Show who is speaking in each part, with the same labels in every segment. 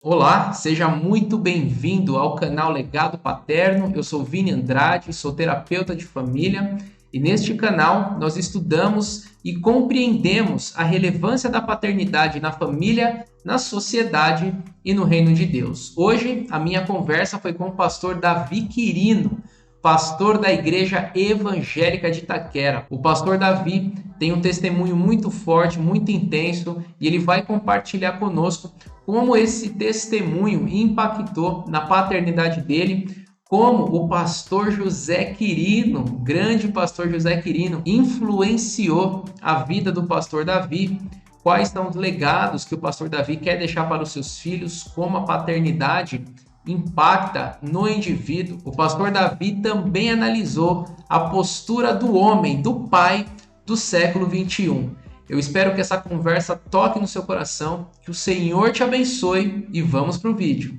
Speaker 1: Olá, seja muito bem-vindo ao canal Legado Paterno. Eu sou Vini Andrade, sou terapeuta de família e neste canal nós estudamos e compreendemos a relevância da paternidade na família, na sociedade e no reino de Deus. Hoje a minha conversa foi com o pastor Davi Quirino, pastor da Igreja Evangélica de Itaquera. O pastor Davi tem um testemunho muito forte, muito intenso, e ele vai compartilhar conosco como esse testemunho impactou na paternidade dele, como o pastor José Quirino, grande pastor José Quirino, influenciou a vida do pastor Davi, quais são os legados que o pastor Davi quer deixar para os seus filhos, como a paternidade impacta no indivíduo. O pastor Davi também analisou a postura do homem, do pai do século 21. Eu espero que essa conversa toque no seu coração, que o Senhor te abençoe e vamos para o vídeo.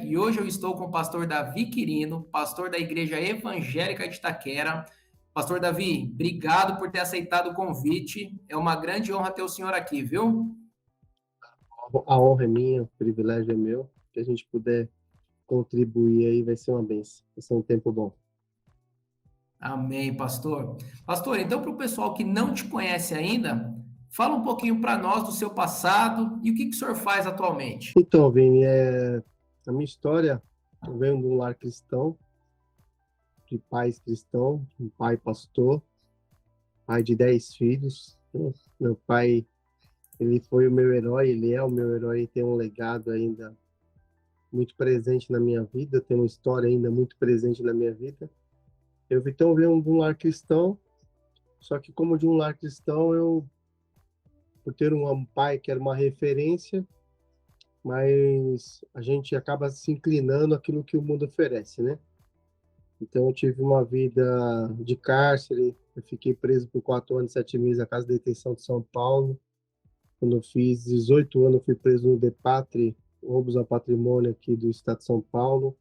Speaker 1: E hoje eu estou com o pastor Davi Quirino, pastor da Igreja Evangélica de Itaquera. Pastor Davi, obrigado por ter aceitado o convite. É uma grande honra ter o senhor aqui, viu?
Speaker 2: A honra é minha, o privilégio é meu. Que a gente puder contribuir aí vai ser uma bênção. Vai ser um tempo bom.
Speaker 1: Amém, pastor. Pastor, então para o pessoal que não te conhece ainda, fala um pouquinho para nós do seu passado e o que o senhor faz atualmente.
Speaker 2: Então, Vini, a minha história, eu venho de um lar cristão, de pais cristãos, um pai pastor, pai de 10 filhos. Meu pai, ele foi o meu herói, ele é o meu herói e tem um legado ainda muito presente na minha vida, tem uma história ainda muito presente na minha vida. Então, venho de um lar cristão, só que como de um lar cristão, por ter um pai que era uma referência, mas a gente acaba se inclinando àquilo que o mundo oferece, né? Então, eu tive uma vida de cárcere, eu fiquei preso por 4 anos e 7 meses na Casa de Detenção de São Paulo. Quando eu fiz 18 anos, eu fui preso no DEPATRE, roubos ao patrimônio aqui do estado de São Paulo.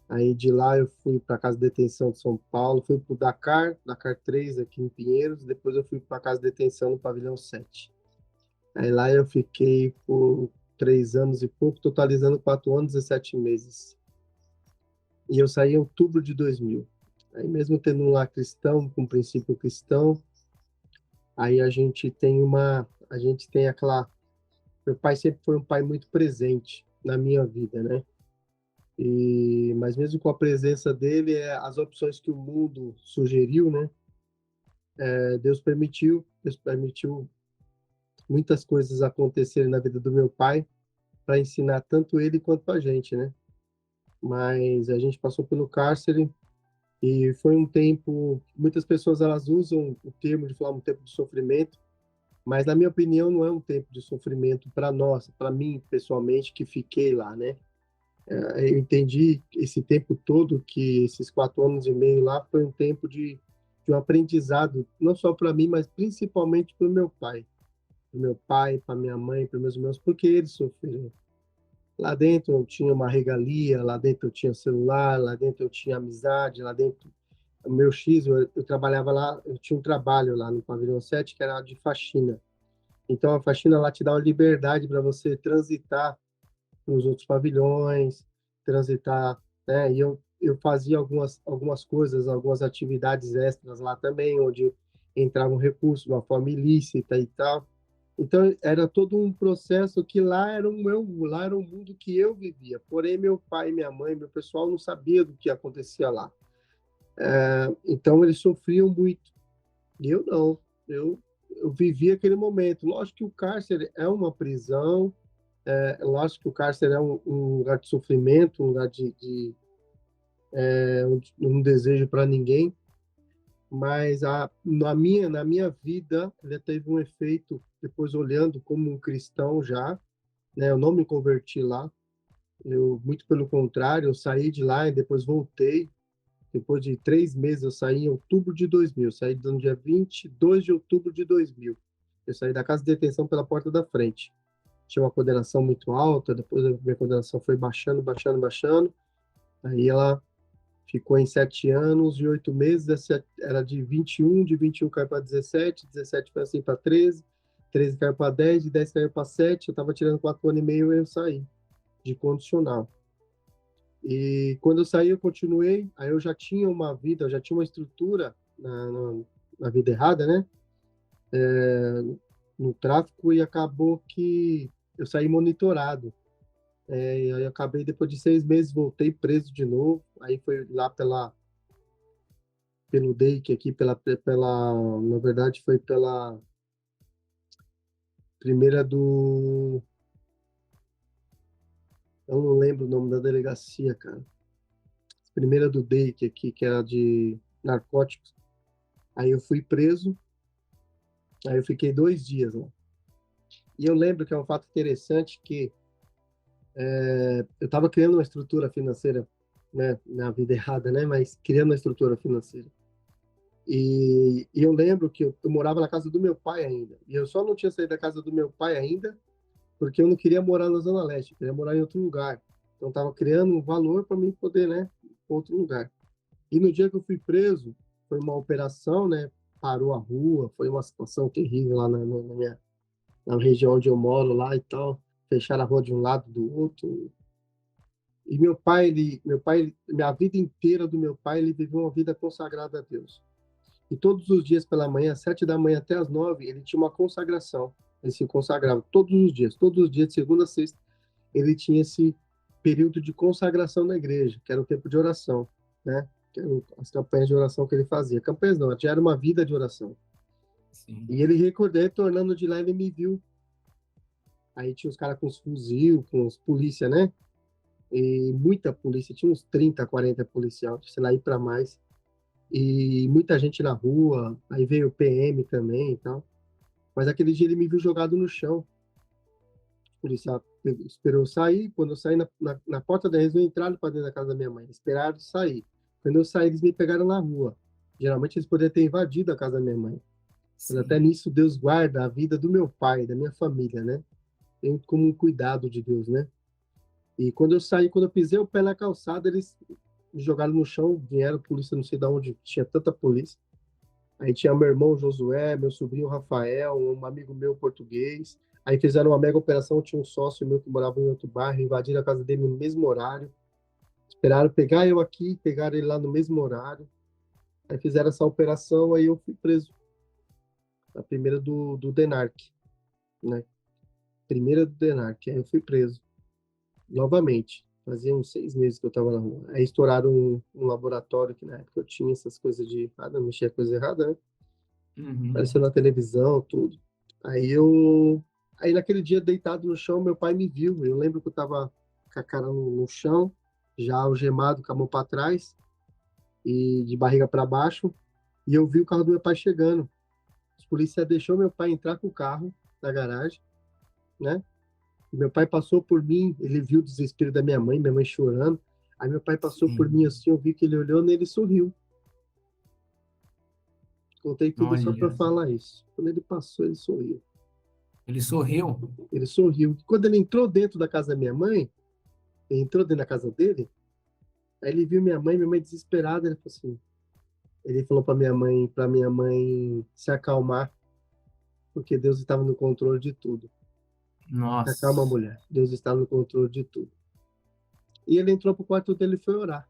Speaker 2: Aí de lá eu fui para a Casa de Detenção de São Paulo, fui para o Dakar 3 aqui em Pinheiros, depois eu fui para a Casa de Detenção no Pavilhão 7. Aí lá eu fiquei por 3 anos e pouco, totalizando 4 anos e 7 meses. E eu saí em outubro de 2000. Aí mesmo tendo um lar cristão, com princípio cristão, aí a gente tem aquela, meu pai sempre foi um pai muito presente na minha vida, né? Mas mesmo com a presença dele, as opções que o mundo sugeriu, né? Deus permitiu muitas coisas acontecerem na vida do meu pai para ensinar tanto ele quanto a gente, né? Mas a gente passou pelo cárcere e foi um tempo, muitas pessoas elas usam o termo de falar um tempo de sofrimento, mas na minha opinião não é um tempo de sofrimento para nós, para mim pessoalmente que fiquei lá, né? Eu entendi esse tempo todo que esses 4 anos e meio lá foi um tempo de um aprendizado, não só para mim, mas principalmente para meu pai, para minha mãe, para meus irmãos, porque eles sofreram. Lá dentro eu tinha uma regalia, lá dentro eu tinha celular, lá dentro eu tinha amizade, lá dentro o meu X, eu trabalhava lá, eu tinha um trabalho lá no Pavilhão 7 que era de faxina. Então a faxina lá te dá uma liberdade para você transitar nos outros pavilhões, transitar, né? E eu fazia algumas coisas, algumas atividades extras lá também, onde entrava um recurso, uma forma ilícita e tal. Então, era todo um processo que lá era um mundo que eu vivia. Porém, meu pai, minha mãe, meu pessoal não sabia do que acontecia lá. Então, eles sofriam muito. E eu não. Eu vivi aquele momento. Lógico que o cárcere é uma prisão, lógico que o cárcere é um lugar de sofrimento, um lugar um desejo para ninguém, mas na minha vida, ele teve um efeito, depois olhando como um cristão já, né? Eu não me converti lá, muito pelo contrário, eu saí de lá e depois voltei. Depois de 3 meses, eu saí em outubro de 2000. Saí no dia 22 de outubro de 2000. Eu saí da casa de detenção pela porta da frente. Tinha uma condenação muito alta, depois a minha condenação foi baixando, baixando, baixando. Aí ela ficou em 7 anos e 8 meses, era de 21, de 21 caiu para 17, 17 foi assim para 13, 13 caiu para 10, de 10 caiu para 7, eu estava tirando 4 anos e meio e eu saí de condicional. E quando eu saí, eu continuei, aí eu já tinha uma vida, eu já tinha uma estrutura na vida errada, né? No tráfico, e acabou que eu saí monitorado. E aí eu acabei, depois de 6 meses, voltei preso de novo. Aí foi lá pelo DEIC aqui, na verdade foi pela primeira eu não lembro o nome da delegacia, cara. Primeira do DEIC aqui, que era de narcóticos. Aí eu fui preso, aí eu fiquei 2 dias lá. E eu lembro que é um fato interessante que eu estava criando uma estrutura financeira, né, na vida errada, né, mas criando uma estrutura financeira. E eu lembro que eu morava na casa do meu pai ainda. E eu só não tinha saído da casa do meu pai ainda porque eu não queria morar na Zona Leste, eu queria morar em outro lugar. Então, estava criando um valor para mim poder, né, ir pra outro lugar. E no dia que eu fui preso, foi uma operação, né, parou a rua, foi uma situação terrível lá na região onde eu moro lá e tal. Fecharam a rua de um lado do outro. E minha vida inteira do meu pai, ele viveu uma vida consagrada a Deus. E todos os dias pela manhã, às 7 da manhã até às 9, ele tinha uma consagração. Ele se consagrava todos os dias, de segunda a sexta, ele tinha esse período de consagração na igreja, que era o tempo de oração, né? Que eram as campanhas de oração que ele fazia. Campanhas não, já era uma vida de oração.
Speaker 1: Sim.
Speaker 2: E ele retornando de lá, ele me viu. Aí tinha os caras com os fuzil, com os polícia, né? E muita polícia, tinha uns 30, 40 policiais, sei lá, ir para mais. E muita gente na rua, aí veio o PM também e tal. Mas aquele dia ele me viu jogado no chão. O policial esperou eu sair. Quando eu saí na porta da residência, entraram para dentro da casa da minha mãe. Esperaram sair. Quando eu saí, eles me pegaram na rua. Geralmente eles poderiam ter invadido a casa da minha mãe. Mas até
Speaker 1: Sim.
Speaker 2: nisso Deus guarda a vida do meu pai, da minha família, né? Tem como um cuidado de Deus, né? E quando eu saí, quando eu pisei o pé na calçada, eles me jogaram no chão, vieram polícia, não sei de onde tinha tanta polícia. Aí tinha meu irmão Josué, meu sobrinho Rafael, um amigo meu português. Aí fizeram uma mega operação, tinha um sócio meu que morava em outro bairro, invadiram a casa dele no mesmo horário. Esperaram pegar eu aqui, pegaram ele lá no mesmo horário. Aí fizeram essa operação, aí eu fui preso. A primeira do DENARC, né? Primeira do DENARC, aí eu fui preso. Novamente. Fazia uns 6 meses que eu estava na rua. Aí estouraram um laboratório que na época eu tinha essas coisas de não mexia coisa errada, né?
Speaker 1: Uhum.
Speaker 2: Apareceu na televisão, tudo. Aí naquele dia deitado no chão, meu pai me viu. Eu lembro que eu tava com a cara no chão, já algemado, com a mão para trás e de barriga para baixo, e eu vi o carro do meu pai chegando. Os policiais deixou meu pai entrar com o carro na garagem, né? E meu pai passou por mim, ele viu o desespero da minha mãe chorando. Aí meu pai passou por mim
Speaker 1: Sim.
Speaker 2: assim, eu vi que ele olhou nele e sorriu. Contei tudo só para
Speaker 1: Olha,
Speaker 2: falar isso. Quando ele passou, ele sorriu.
Speaker 1: ele sorriu.
Speaker 2: Ele sorriu. Quando ele entrou dentro da casa da minha mãe, ele entrou dentro da casa dele, aí ele viu minha mãe desesperada, ele falou assim, ele falou para minha mãe se acalmar, porque Deus estava no controle de tudo. Se acalma,
Speaker 1: Nossa.
Speaker 2: mulher. Deus está no controle de tudo. E ele entrou pro quarto dele e foi orar.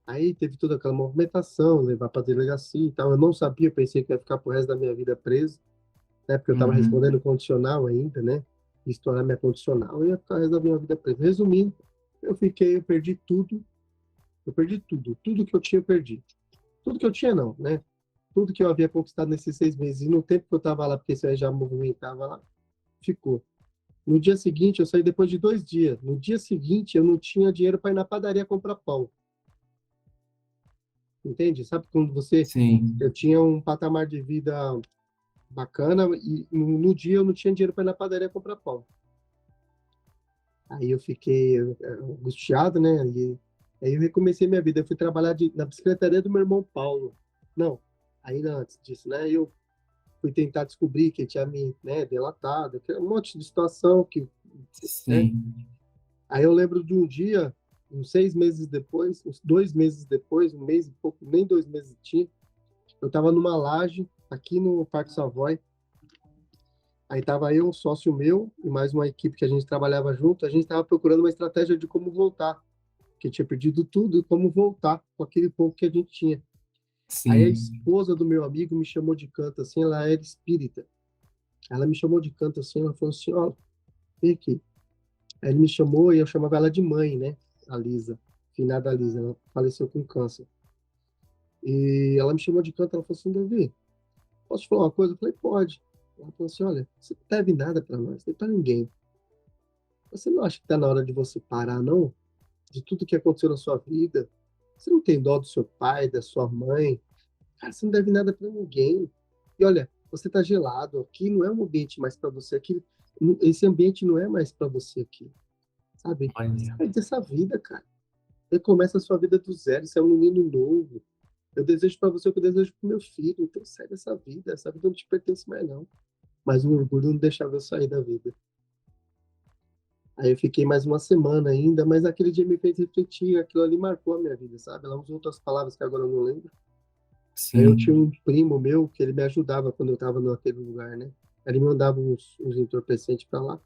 Speaker 2: Aí teve toda aquela movimentação, levar para delegacia e tal. Eu não sabia, eu pensei que ia ficar pro resto da minha vida preso, né? Porque eu estava
Speaker 1: Uhum.
Speaker 2: respondendo condicional ainda, né? Estourar minha condicional, eu ia ficar o resto da minha vida preso. Resumindo, eu perdi tudo. Eu perdi tudo. Tudo que eu tinha, eu perdi. Tudo que eu tinha, não, né? Tudo que eu havia conquistado nesses 6 meses. E no tempo que eu estava lá, porque isso aí já movimentava lá, ficou. No dia seguinte, eu saí depois de 2 dias. No dia seguinte, eu não tinha dinheiro para ir na padaria comprar pão. Entende? Sabe quando você. Eu
Speaker 1: Sim.
Speaker 2: tinha um patamar de vida bacana e no dia eu não tinha dinheiro para ir na padaria comprar pão. Aí eu fiquei angustiado, né? E aí eu recomecei minha vida. Eu fui trabalhar na secretaria do meu irmão Paulo. Não, ainda antes disso, né? Eu fui tentar descobrir que ele tinha me, né, delatado, um monte de situação que, né?
Speaker 1: Sim.
Speaker 2: Aí eu lembro de um dia uns 6 meses depois, uns 2 meses depois, um mês e pouco, nem 2 meses tinha, eu estava numa laje aqui no Parque Savoy. Aí tava eu, um sócio meu e mais uma equipe que a gente trabalhava junto. A gente estava procurando uma estratégia de como voltar, porque tinha perdido tudo e como voltar com aquele pouco que a gente tinha. Aí a
Speaker 1: Sim.
Speaker 2: esposa do meu amigo me chamou de canto assim, ela era espírita. Ela me chamou de canto assim, ela falou assim, ó, vem aqui. Aí ele me chamou e eu chamava ela de mãe, né? A Lisa, finada Lisa, ela faleceu com câncer. E ela me chamou de canto, ela falou assim, Davi, posso te falar uma coisa? Eu falei, pode. Ela falou assim, olha, você não deve nada para nós, nem para ninguém. Você não acha que está na hora de você parar, não? De tudo que aconteceu na sua vida? Você não tem dó do seu pai, da sua mãe? Cara, você não deve nada para ninguém. E olha, você está gelado. Aqui não é um ambiente mais para você. Aqui, esse ambiente não é mais para você aqui, sabe?
Speaker 1: Olha.
Speaker 2: Sai dessa vida, cara. Recomeça a sua vida do zero. Você é um menino novo. Eu desejo para você o que eu desejo para meu filho. Então sai dessa vida. Essa vida não te pertence mais, não. Mas o orgulho não deixava eu sair da vida. Aí eu fiquei mais uma semana ainda, mas aquele dia me fez refletir, aquilo ali marcou a minha vida, sabe? Ela usou outras palavras que agora eu não lembro. Aí eu tinha
Speaker 1: Sim.
Speaker 2: um primo meu que ele me ajudava quando eu estava naquele lugar, né? Ele me mandava uns entorpecentes para lá.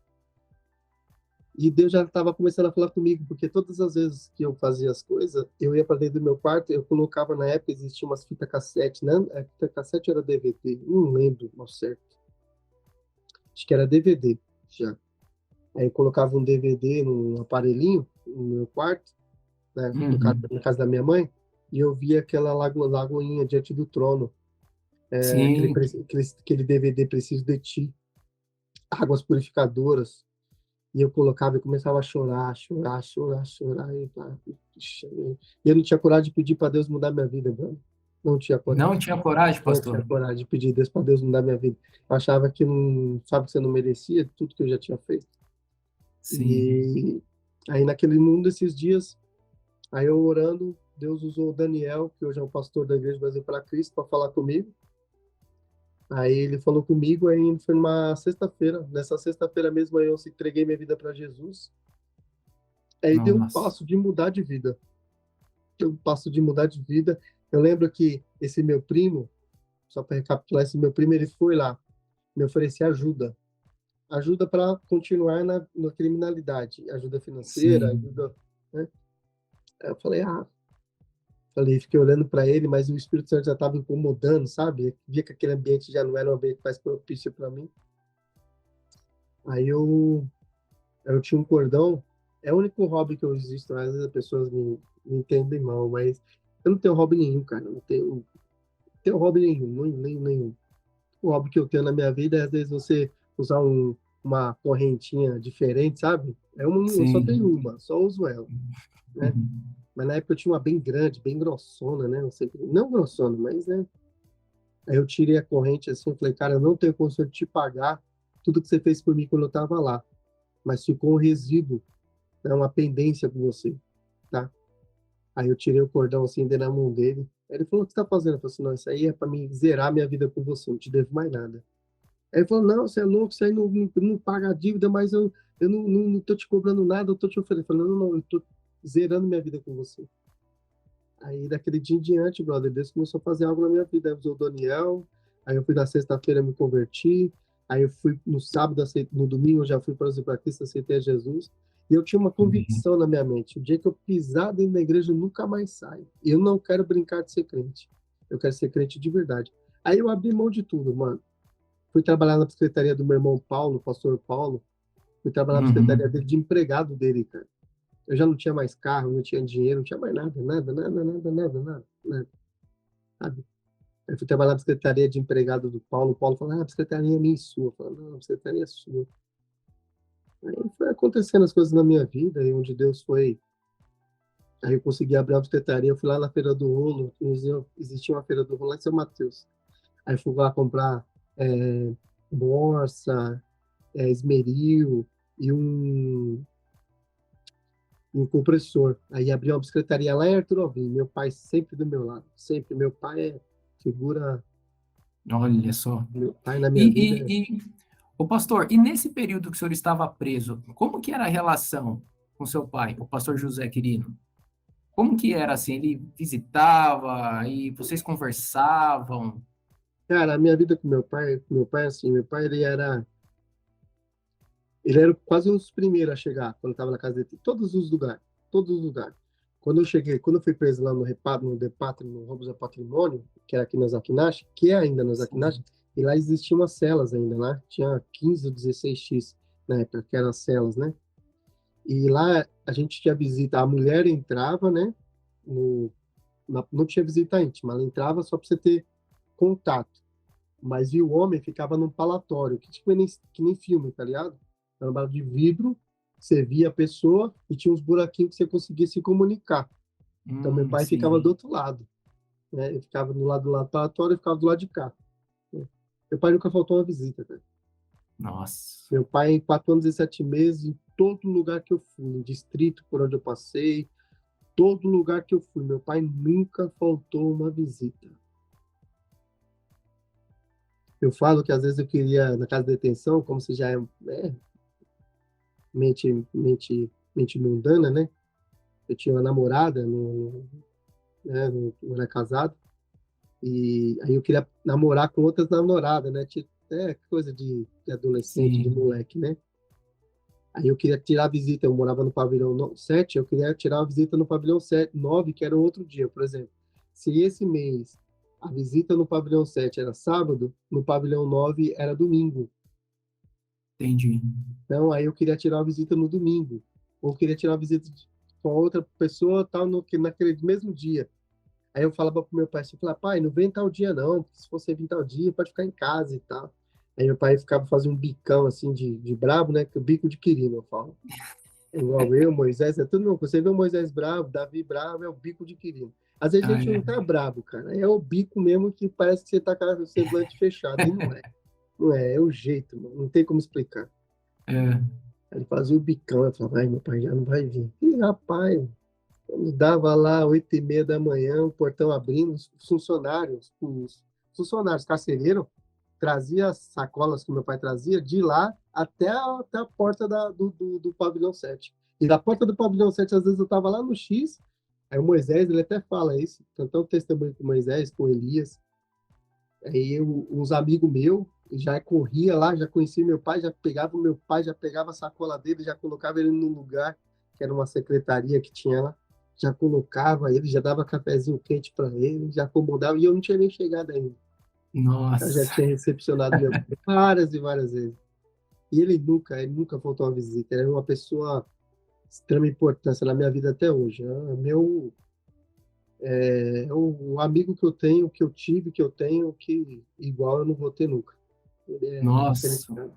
Speaker 2: E Deus já estava começando a falar comigo, porque todas as vezes que eu fazia as coisas, eu ia para dentro do meu quarto, eu colocava na época, existia umas fitas cassete, né? A fita cassete era DVD, não lembro ao certo. Acho que era DVD já. Aí eu colocava um DVD num aparelhinho no meu quarto, né, no caso,
Speaker 1: Uhum.
Speaker 2: na casa da minha mãe, e eu via aquela lagoinha diante do trono,
Speaker 1: Sim.
Speaker 2: aquele DVD Preciso de Ti, águas purificadoras, e eu colocava e começava a chorar, chorar, chorar, chorar, e eu não tinha coragem de pedir para Deus mudar minha vida, mano. Não tinha coragem.
Speaker 1: Não tinha coragem,
Speaker 2: Não tinha
Speaker 1: pastor?
Speaker 2: coragem de pedir Deus para Deus mudar minha vida. Eu achava que não, sabe, que você não merecia tudo que eu já tinha feito.
Speaker 1: Sim.
Speaker 2: E aí naquele mundo desses dias, aí eu orando, Deus usou o Daniel, que hoje é o pastor da Igreja Brasil para Cristo, para falar comigo. Aí ele falou comigo, aí foi numa sexta-feira. Nessa sexta-feira mesmo, aí eu entreguei minha vida para Jesus. Aí deu um
Speaker 1: Nossa.
Speaker 2: passo de mudar de vida. Deu um passo de mudar de vida. Eu lembro que esse meu primo, só para recapitular, esse meu primo, ele foi lá me oferecer ajuda. Ajuda para continuar na criminalidade. Ajuda financeira,
Speaker 1: Sim.
Speaker 2: ajuda, né? Aí eu falei, falei, fiquei olhando para ele, mas o Espírito Santo já estava incomodando, sabe? Via que aquele ambiente já não era um ambiente mais propício para mim. Aí eu tinha um cordão, é o único hobby que eu existo, às vezes as pessoas me entendem mal, mas eu não tenho hobby nenhum, cara, não tenho hobby nenhum, nenhum. O hobby que eu tenho na minha vida é, às vezes, você usar uma correntinha diferente, sabe? Eu só tenho
Speaker 1: Sim.
Speaker 2: uma, só uso ela, né?
Speaker 1: Uhum.
Speaker 2: Mas na época eu tinha uma bem grande, bem grossona, né? Não grossona, mas, né? Aí eu tirei a corrente assim, eu falei, cara, eu não tenho condição de te pagar tudo que você fez por mim quando eu estava lá, mas ficou um resíduo, né, uma pendência com você, tá? Aí eu tirei o cordão assim, dei na mão dele. Aí ele falou, o que você tá fazendo? Eu falei assim, não, isso aí é para mim zerar minha vida com você, não te devo mais nada. Aí ele falou, não, você é louco, isso aí não paga a dívida, mas eu não tô te cobrando nada, eu tô te oferecendo. Eu falei, não, eu tô zerando minha vida com você. Aí, daquele dia em diante, brother, Deus começou a fazer algo na minha vida. Aí usou o Daniel, aí eu fui na sexta-feira, me converti, aí eu fui no sábado, no domingo, eu já fui para Cristo, aceitei a Jesus. E eu tinha uma
Speaker 1: Uhum.
Speaker 2: convicção na minha mente: o dia que eu pisar dentro da igreja, eu nunca mais saio. Eu não quero brincar de ser crente. Eu quero ser crente de verdade. Aí eu abri mão de tudo, mano. Fui trabalhar na secretaria do meu irmão Paulo, pastor Paulo. Fui trabalhar na secretaria
Speaker 1: Uhum.
Speaker 2: dele de empregado dele, cara. Eu já não tinha mais carro, não tinha dinheiro, não tinha mais nada, nada, nada, nada, nada, nada, nada, sabe? Eu fui trabalhar na secretaria de empregado do Paulo. O Paulo falou, a secretaria é minha e sua. Eu falei, não, a secretaria é sua. Aí foi acontecendo as coisas na minha vida, e onde Deus foi. Aí eu consegui abrir uma secretaria. Eu fui lá na Feira do Rolo. Existia uma Feira do Rolo lá em São Mateus. Aí fui lá comprar é, borsa, esmeril e um compressor. Aí abri uma secretaria lá em Arthur Alvim. Meu pai sempre do meu lado. Sempre. Meu pai é figura.
Speaker 1: Olha só.
Speaker 2: Meu pai na
Speaker 1: E,
Speaker 2: minha vida.
Speaker 1: e, e, o pastor, e nesse período que o senhor estava preso, como que era a relação? com seu pai, o pastor José Quirino? Como que era assim? Ele visitava e vocês conversavam?
Speaker 2: Cara, a minha vida com meu pai assim, meu pai ele era quase um dos primeiros a chegar quando eu estava na casa dele, todos os lugares. Quando eu fui preso lá no roubos a patrimônio, que era aqui na Zakinash, que é ainda na Zakinash,
Speaker 1: Sim.
Speaker 2: e lá existiam umas celas ainda lá, tinha 15 ou 16x na época, que eram as celas, né? E lá a gente tinha visita, a mulher entrava, né? No, não tinha visita íntima, ela entrava só para você ter contato. Mas e o homem ficava num palatório, que nem filme, tá ligado? Era um bagulho de vidro, você via a pessoa e tinha uns buraquinhos que você conseguia se comunicar. Então meu pai ficava do
Speaker 1: Sim.
Speaker 2: outro lado, né? Ele ficava do lado do palatório e ficava do lado de cá, né? Meu pai nunca faltou uma visita, cara.
Speaker 1: Nossa.
Speaker 2: Meu pai, em 4 anos e 7 meses, em todo lugar que eu fui, no distrito por onde eu passei, todo lugar que eu fui, meu pai nunca faltou uma visita. Eu falo que às vezes eu queria, na casa de detenção, como se já é mente mundana, né? Eu tinha uma namorada, né, não era casado, e aí eu queria namorar com outras namoradas, né? Coisa de adolescente, de
Speaker 1: Sim.
Speaker 2: moleque, né? Aí eu queria tirar a visita, eu morava no pavilhão 7, eu queria tirar a visita no pavilhão 7, 9, que era outro dia, por exemplo. Se esse mês a visita no pavilhão 7 era sábado, no pavilhão 9 era domingo.
Speaker 1: Entendi.
Speaker 2: Então, aí eu queria tirar a visita no domingo, ou queria tirar a visita com outra pessoa tal, naquele mesmo dia. Aí eu falava pro meu pai, assim, falava, pai, não vem tal dia não, porque se você vir tal dia, pode ficar em casa e tal. Aí meu pai ficava fazendo um bicão, assim, de brabo, né, que o bico de quirino, eu falo. É igual eu, Moisés, é tudo mesmo. Você vê o Moisés bravo, Davi bravo, é o bico de quirino. Às vezes a
Speaker 1: Ah,
Speaker 2: gente não
Speaker 1: é.
Speaker 2: tá bravo, cara, é o bico mesmo que parece que você tá com o semblante fechado, e não é. Não é, é o jeito, mano, não tem como explicar.
Speaker 1: É.
Speaker 2: Aí ele fazia o bicão, eu falava, ai, meu pai já não vai vir. E rapaz, quando dava lá 8h30 da manhã, o portão abrindo, os funcionários carcereiros, trazia as sacolas que meu pai trazia de lá até a porta do pavilhão 7. E da porta do pavilhão 7, às vezes eu tava lá no X, aí o Moisés, ele até fala isso, cantou um testemunho com Moisés, com Elias, aí uns amigos meus já corria lá, já conhecia meu pai, já pegava o meu pai, já pegava a sacola dele, já colocava ele num lugar que era uma secretaria que tinha lá, já colocava ele, já dava cafezinho quente para ele, já acomodava, e eu não tinha nem chegado ainda. Eu já
Speaker 1: Nossa.
Speaker 2: tinha recepcionado meu pai várias e várias vezes. E ele nunca faltou uma visita. Ele era uma pessoa de extrema importância na minha vida até hoje. É o amigo que eu tenho, que eu tive, que eu tenho, que igual eu não vou ter nunca. Ele é
Speaker 1: Nossa.
Speaker 2: diferenciado.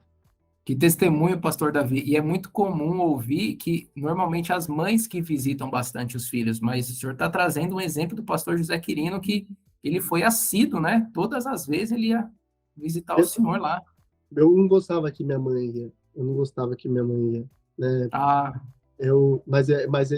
Speaker 1: Que testemunho, pastor Davi. E é muito comum ouvir que normalmente as mães que visitam bastante os filhos, mas o senhor está trazendo um exemplo do pastor José Quirino que ele foi assíduo, né? Todas as vezes ele ia visitar o
Speaker 2: Eu,
Speaker 1: senhor lá.
Speaker 2: eu não gostava que minha mãe ia. Eu não gostava que minha mãe ia, né?
Speaker 1: Ah,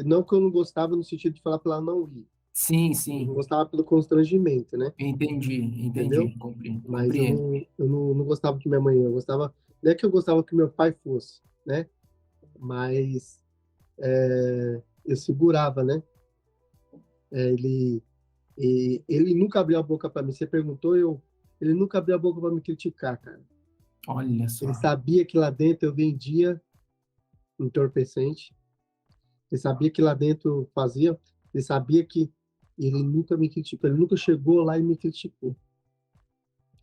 Speaker 2: Não que eu não gostava no sentido de falar para ela não ir.
Speaker 1: sim,
Speaker 2: Eu não
Speaker 1: sim.
Speaker 2: gostava pelo constrangimento, né?
Speaker 1: Entendi,
Speaker 2: Entendeu?
Speaker 1: entendi. Compreendo,
Speaker 2: Mas eu
Speaker 1: compreendo.
Speaker 2: não, eu não, não gostava que minha mãe ia. Eu gostava, não é que eu gostava que meu pai fosse, né? Mas eu segurava, né? Ele nunca abriu a boca para mim. Você perguntou, ele nunca abriu a boca para me criticar, cara.
Speaker 1: Olha
Speaker 2: Ele
Speaker 1: só.
Speaker 2: sabia que lá dentro eu vendia entorpecente. Ele sabia que lá dentro eu fazia. Ele sabia que ele nunca me criticou. Ele nunca chegou lá e me criticou.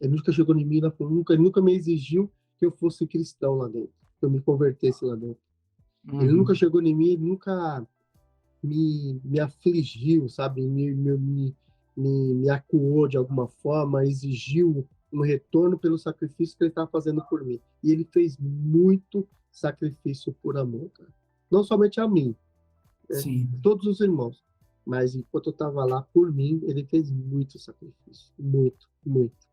Speaker 2: Ele nunca chegou em mim, ele nunca me exigiu que eu fosse cristão lá dentro, que eu me convertesse lá dentro. Ele nunca
Speaker 1: Uhum.
Speaker 2: chegou em mim, ele nunca me afligiu, sabe? Me acuou de alguma forma, exigiu um retorno pelo sacrifício que ele estava fazendo por mim. E ele fez muito sacrifício por amor, cara. Não somente a mim, né?
Speaker 1: Sim.
Speaker 2: Todos os irmãos. Mas enquanto eu estava lá por mim, ele fez muito sacrifício. Muito, muito.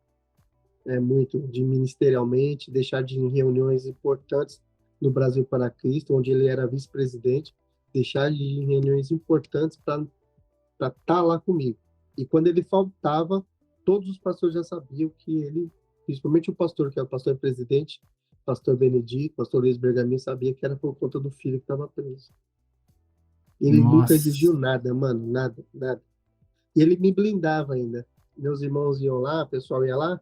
Speaker 2: Muito de ministerialmente, deixar de ir em reuniões importantes no Brasil para Cristo, onde ele era vice-presidente, deixar de ir em reuniões importantes para estar lá comigo. E quando ele faltava, todos os pastores já sabiam que ele, principalmente o pastor, que é o pastor presidente, pastor Benedito, pastor Luiz Bergamin, sabia que era por conta do filho que estava preso. Ele nunca exigiu
Speaker 1: Nossa.
Speaker 2: nada, mano, nada, nada. E ele me blindava ainda. Meus irmãos iam lá, o pessoal ia lá.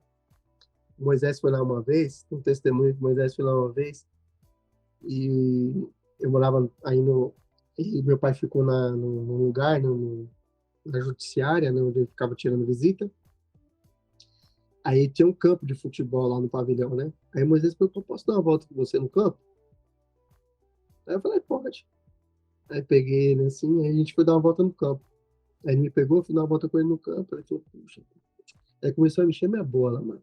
Speaker 2: Moisés foi lá uma vez, um testemunho que Moisés foi lá uma vez, e eu morava aí no. E meu pai ficou no lugar, na judiciária, né, onde ele ficava tirando visita. Aí tinha um campo de futebol lá no pavilhão, né? Aí Moisés perguntou: posso dar uma volta com você no campo? Aí eu falei: pode. Aí peguei ele assim, aí a gente foi dar uma volta no campo. Aí ele me pegou, fui dar uma volta com ele no campo. Aí ele falou: puxa. Aí começou a mexer minha bola, mano.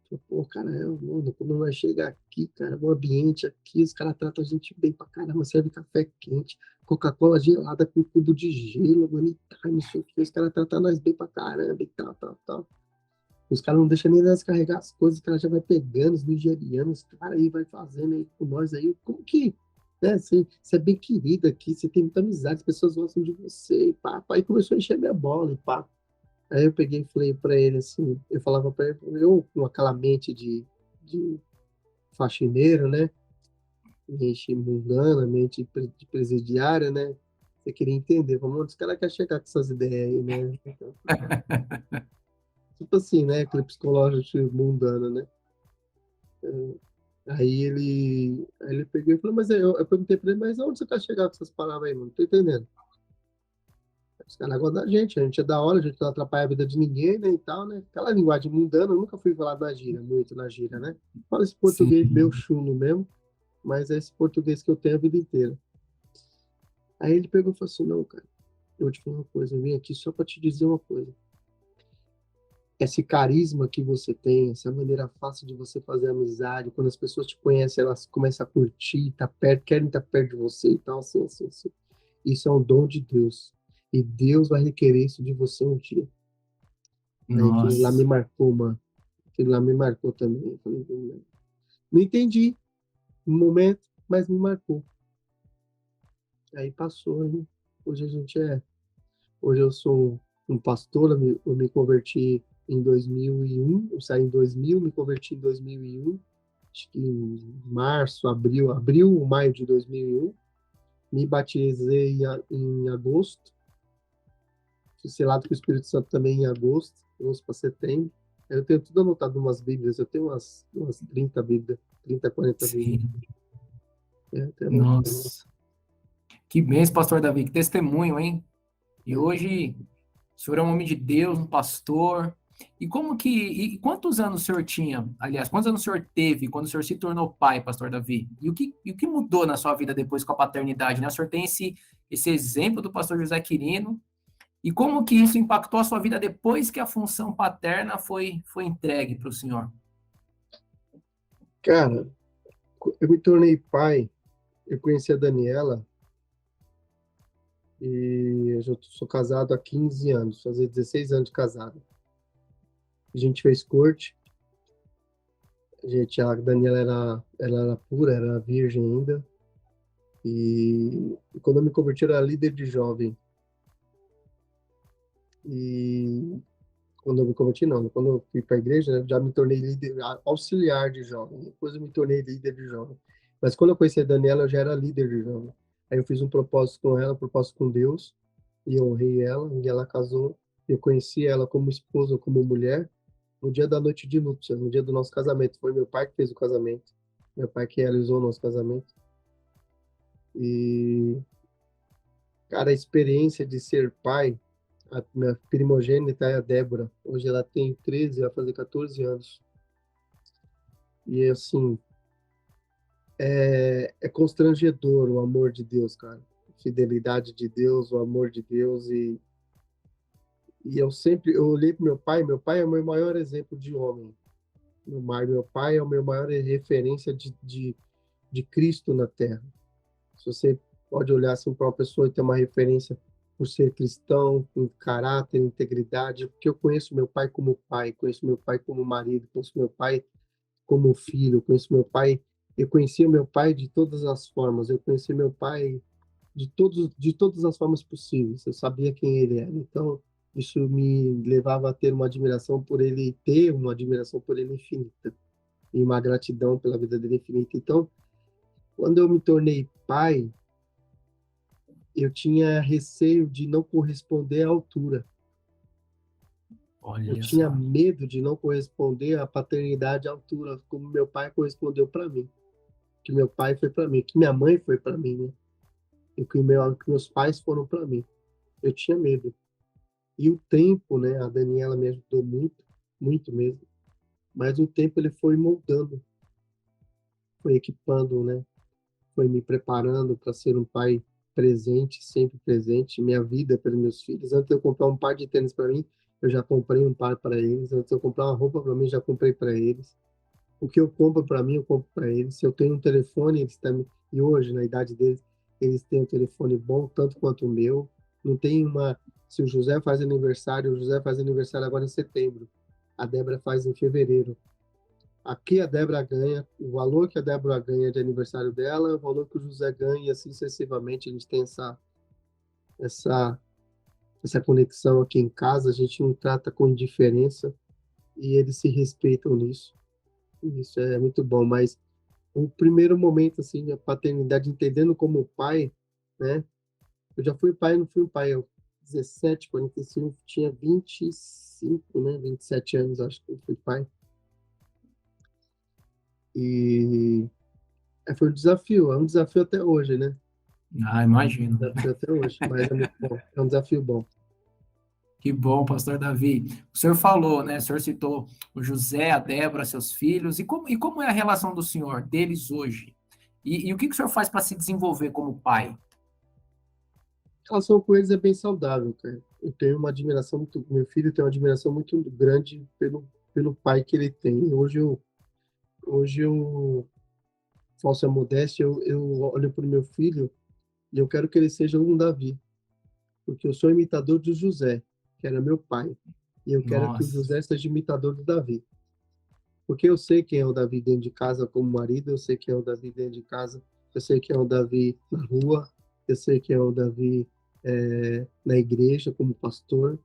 Speaker 2: Falei: pô, cara, mano, quando nós chega aqui, cara, o ambiente aqui, os caras tratam a gente bem pra caramba, serve café quente, Coca-Cola gelada com cubo de gelo, mano, e tal, não sei o que, os caras tratam nós bem pra caramba e tal, tal, tal. Os caras não deixam nem nós carregar as coisas, os caras já vai pegando, os nigerianos, cara, aí vai fazendo aí com nós aí. Como que, né? Você é bem querido aqui, você tem muita amizade, as pessoas gostam de você, e pá, pá. Aí começou a encher minha bola, e pá. Aí eu peguei e falei pra ele assim, eu falava pra ele, eu com aquela mente de faxineiro, né? Mente mundana, mente de presidiária, né? Você queria entender, como os caras querem chegar com essas ideias aí, né? Então, tipo assim, né? Aquele psicológico mundano, né? Aí ele pegou e falou: mas eu perguntei pra ele: mas onde você quer chegar com essas palavras aí, mano? Não tô entendendo. Os caras gostam da gente, a gente é da hora, a gente não atrapalha a vida de ninguém, né, e tal, né? Aquela linguagem mundana, eu nunca fui falar na gíria, muito na gíria, né? Falo esse
Speaker 1: Sim.
Speaker 2: português meio chulo mesmo, mas é esse português que eu tenho a vida inteira. Aí ele pegou e falou assim: não, cara, eu vou te falar uma coisa, eu vim aqui só pra te dizer uma coisa. Esse carisma que você tem, essa maneira fácil de você fazer amizade, quando as pessoas te conhecem, elas começam a curtir, tá perto, querem estar perto de você e tal, assim, assim, assim. Isso é um dom de Deus. E Deus vai requerer isso de você um dia. Aí aquilo lá me
Speaker 1: Nossa.
Speaker 2: marcou, mano. Aquilo lá me marcou também. Eu falei: não entendi no momento, mas me marcou. Aí passou, hein? Hoje a gente é. Hoje eu sou um pastor, eu me converti em 2001, eu saí em 2000, me converti em 2001, acho que em março, abril, maio de 2001. Me batizei em agosto, fui selado com o Espírito Santo também em agosto, 11 para setembro. Eu tenho tudo anotado em umas bíblias, eu tenho umas 30 bíblias, 30, 40 bíblias.
Speaker 1: Sim.
Speaker 2: Tenho anotado.
Speaker 1: Nossa. Que bênção, pastor Davi, que testemunho, hein? E hoje, o senhor é um homem de Deus, um pastor. E quantos anos o senhor tinha? Aliás, quantos anos o senhor teve quando o senhor se tornou pai, pastor Davi? E o que mudou na sua vida depois com a paternidade, né? O senhor tem esse exemplo do pastor José Quirino. E como que isso impactou a sua vida depois que a função paterna foi entregue para o senhor?
Speaker 2: Cara, eu me tornei pai, eu conheci a Daniela e eu já sou casado há 15 anos, fazer 16 anos de casado. A gente fez corte, a Daniela ela era pura, era virgem ainda, e quando eu me converti, eu era líder de jovem. E quando eu me converti, não, quando eu fui para a igreja, né, já me tornei líder, auxiliar de jovem, depois eu me tornei líder de jovem. Mas quando eu conheci a Daniela, eu já era líder de jovem. Aí eu fiz um propósito com ela, um propósito com Deus, e eu honrei ela, e ela casou. Eu conheci ela como esposa, como mulher, no dia da noite de núpcias, no dia do nosso casamento. Foi meu pai que fez o casamento, meu pai que realizou o nosso casamento. E, cara, a experiência de ser pai, a minha primogênita é a Débora. Hoje ela tem 13, vai fazer 14 anos. E, assim, é constrangedor o amor de Deus, cara. A fidelidade de Deus, o amor de Deus. E eu olhei para meu pai é o meu maior exemplo de homem. Meu pai é o meu maior referência de Cristo na Terra. Se você pode olhar assim para uma pessoa e ter uma referência por ser cristão, com caráter, integridade, porque eu conheço meu pai, conheço meu pai como marido, conheço meu pai como filho, conheço meu pai, eu conhecia meu pai de todas as formas, eu conheci meu pai de todas as formas possíveis, eu sabia quem ele era. Então, isso me levava a ter uma admiração por ele, ter uma admiração por ele infinita, e uma gratidão pela vida dele infinita. Então, quando eu me tornei pai, eu tinha receio de não corresponder à altura. Eu
Speaker 1: Olha
Speaker 2: tinha
Speaker 1: só.
Speaker 2: medo de não corresponder à paternidade à altura, como meu pai correspondeu para mim, que meu pai foi para mim, que minha mãe foi para mim, né? E que meus pais foram para mim. Eu tinha medo. E o tempo, né? A Daniela me ajudou muito, muito mesmo. Mas o tempo ele foi moldando, foi equipando, né? Foi me preparando para ser um pai presente, sempre presente, minha vida pelos meus filhos. Antes de eu comprar um par de tênis para mim, eu já comprei um par para eles. Antes de eu comprar uma roupa para mim, já comprei para eles. O que eu compro para mim, eu compro para eles. Se eu tenho um telefone, eles também. E hoje, na idade deles, eles têm um telefone bom, tanto quanto o meu. Não tem uma. Se o José faz aniversário, o José faz aniversário agora em setembro. A Débora faz em fevereiro. Aqui a Débora ganha, o valor que a Débora ganha de aniversário dela, é o valor que o José ganha, e assim sucessivamente. A gente tem essa, essa conexão aqui em casa, a gente não trata com indiferença e eles se respeitam nisso. Isso é muito bom, mas o primeiro momento, assim, a paternidade, entendendo como pai, né? Eu já fui pai, não fui um pai, eu 17, 45, tinha 25, né? 27 anos, acho que eu fui pai. E foi um desafio, é um desafio até hoje, né?
Speaker 1: Ah, imagino.
Speaker 2: Desafio até hoje, mas é muito bom, é um desafio bom.
Speaker 1: Que bom, pastor Davi. O senhor falou, né? O senhor citou o José, a Débora, seus filhos. E como é a relação do senhor, deles hoje? E o que o senhor faz para se desenvolver como pai?
Speaker 2: A relação com eles é bem saudável, cara. Eu tenho uma admiração muito, meu filho tem uma admiração muito grande pelo pai que ele tem. Hoje eu falsa modéstia, eu olho para o meu filho e eu quero que ele seja um Davi, porque eu sou imitador de José, que era meu pai, e eu quero que o
Speaker 1: Nossa,
Speaker 2: José seja imitador do Davi, porque eu sei quem é o Davi dentro de casa como marido, eu sei quem é o Davi dentro de casa, eu sei quem é o Davi na rua, eu sei quem é o Davi na igreja como pastor,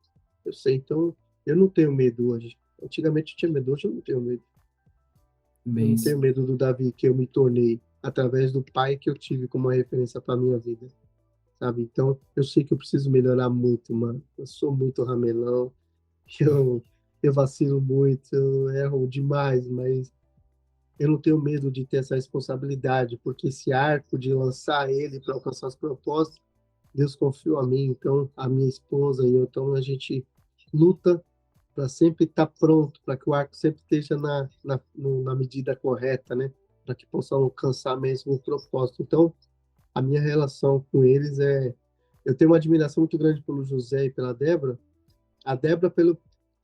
Speaker 2: eu sei, então eu não tenho medo hoje. Antigamente eu tinha medo, hoje eu não tenho medo. Eu não tenho
Speaker 1: bênção.
Speaker 2: medo do Davi que eu me tornei através do pai que eu tive como uma referência para minha vida, sabe? Então, eu sei que eu preciso melhorar muito, mano. Eu sou muito ramelão, eu, eu vacilo muito, eu erro demais, mas eu não tenho medo de ter essa responsabilidade, porque esse arco de lançar ele para alcançar os propósitos, Deus confiou a mim, então, a minha esposa e eu, então a gente luta para sempre estar pronto, para que o arco sempre esteja na medida correta, né? Para que possa alcançar mesmo o propósito. Então, a minha relação com eles é. Eu tenho uma admiração muito grande pelo José e pela Débora. A Débora,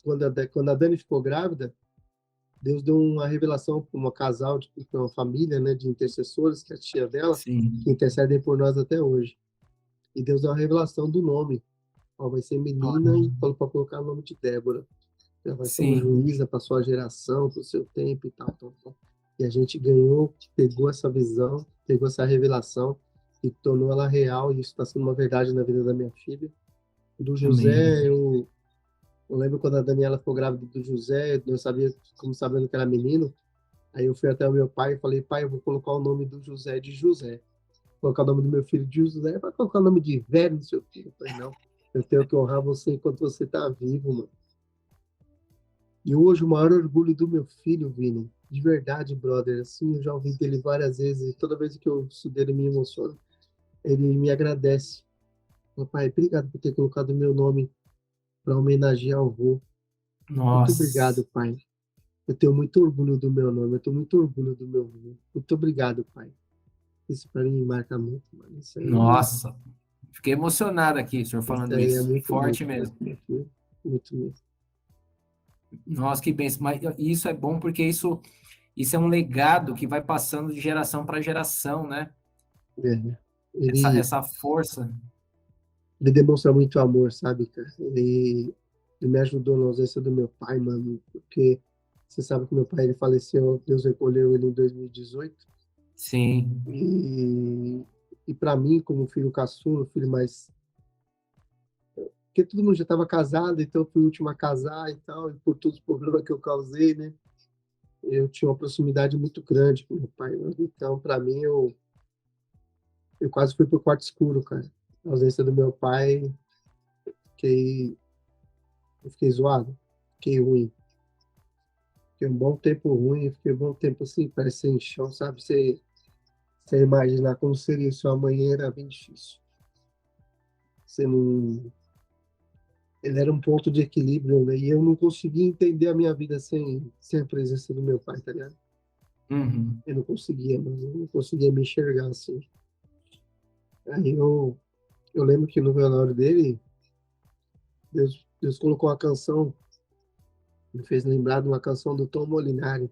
Speaker 2: quando a Dani ficou grávida, Deus deu uma revelação para uma casal, para uma família, né, de intercessores, que é a tia dela, que
Speaker 1: Sim.
Speaker 2: intercedem por nós até hoje. E Deus deu uma revelação do nome. Ó, vai ser menina e falou para colocar o nome de Débora. Ela vai ser uma
Speaker 1: Sim.
Speaker 2: juíza para sua geração, para o seu tempo e tal, tal, tal. E a gente ganhou, pegou essa visão, pegou essa revelação e tornou ela real. E isso está sendo uma verdade na vida da minha filha. Do José,
Speaker 1: Amém.
Speaker 2: eu lembro quando a Daniela ficou grávida do José, eu sabia, como sabendo que era menino, aí eu fui até o meu pai e falei, pai, eu vou colocar o nome do José de José. Vou colocar o nome do meu filho de José, vai colocar o nome de velho no seu filho. Eu falei, não, eu tenho que honrar você enquanto você está vivo, mano. E hoje o maior orgulho do meu filho, Vini, de verdade, brother, assim, eu já ouvi dele várias vezes, e toda vez que eu ouço dele me emociona, ele me agradece. Papai, obrigado por ter colocado o meu nome para homenagear o avô. Muito
Speaker 1: Nossa.
Speaker 2: obrigado, pai. Eu tenho muito orgulho do meu nome, eu tenho muito orgulho do meu avô. Muito obrigado, pai. Isso para mim me marca muito, mano.
Speaker 1: Nossa. Fiquei emocionado aqui, o senhor
Speaker 2: Isso
Speaker 1: falando
Speaker 2: aí é
Speaker 1: isso.
Speaker 2: muito,
Speaker 1: Forte
Speaker 2: muito,
Speaker 1: mesmo.
Speaker 2: muito, muito, muito mesmo.
Speaker 1: Nossa, que bênção. Mas isso é bom porque isso é um legado que vai passando de geração para geração, né?
Speaker 2: É.
Speaker 1: Essa,
Speaker 2: Ele,
Speaker 1: essa força.
Speaker 2: ele demonstra muito amor, sabe, cara? Ele me ajudou na ausência do meu pai, mano, porque você sabe que meu pai ele faleceu, Deus recolheu ele em 2018.
Speaker 1: Sim.
Speaker 2: E para mim, como filho caçula, filho mais. Porque todo mundo já estava casado, então eu fui o último a casar e tal, e por todos os problemas que eu causei, né? Eu tinha uma proximidade muito grande com meu pai, né? Então, para mim, eu quase fui pro quarto escuro, cara. Na ausência do meu pai, fiquei, eu fiquei zoado, fiquei ruim. Fiquei um bom tempo ruim, fiquei um bom tempo assim, parece sem chão, sabe? Você imaginar como seria isso amanhã era bem difícil. Você não... Ele era um ponto de equilíbrio, né? E eu não conseguia entender a minha vida sem a presença do meu pai, tá ligado?
Speaker 1: Uhum.
Speaker 2: Eu não conseguia, mas eu não conseguia me enxergar assim. Aí eu lembro que no velório dele, Deus colocou uma canção, me fez lembrar de uma canção do Tom Molinari.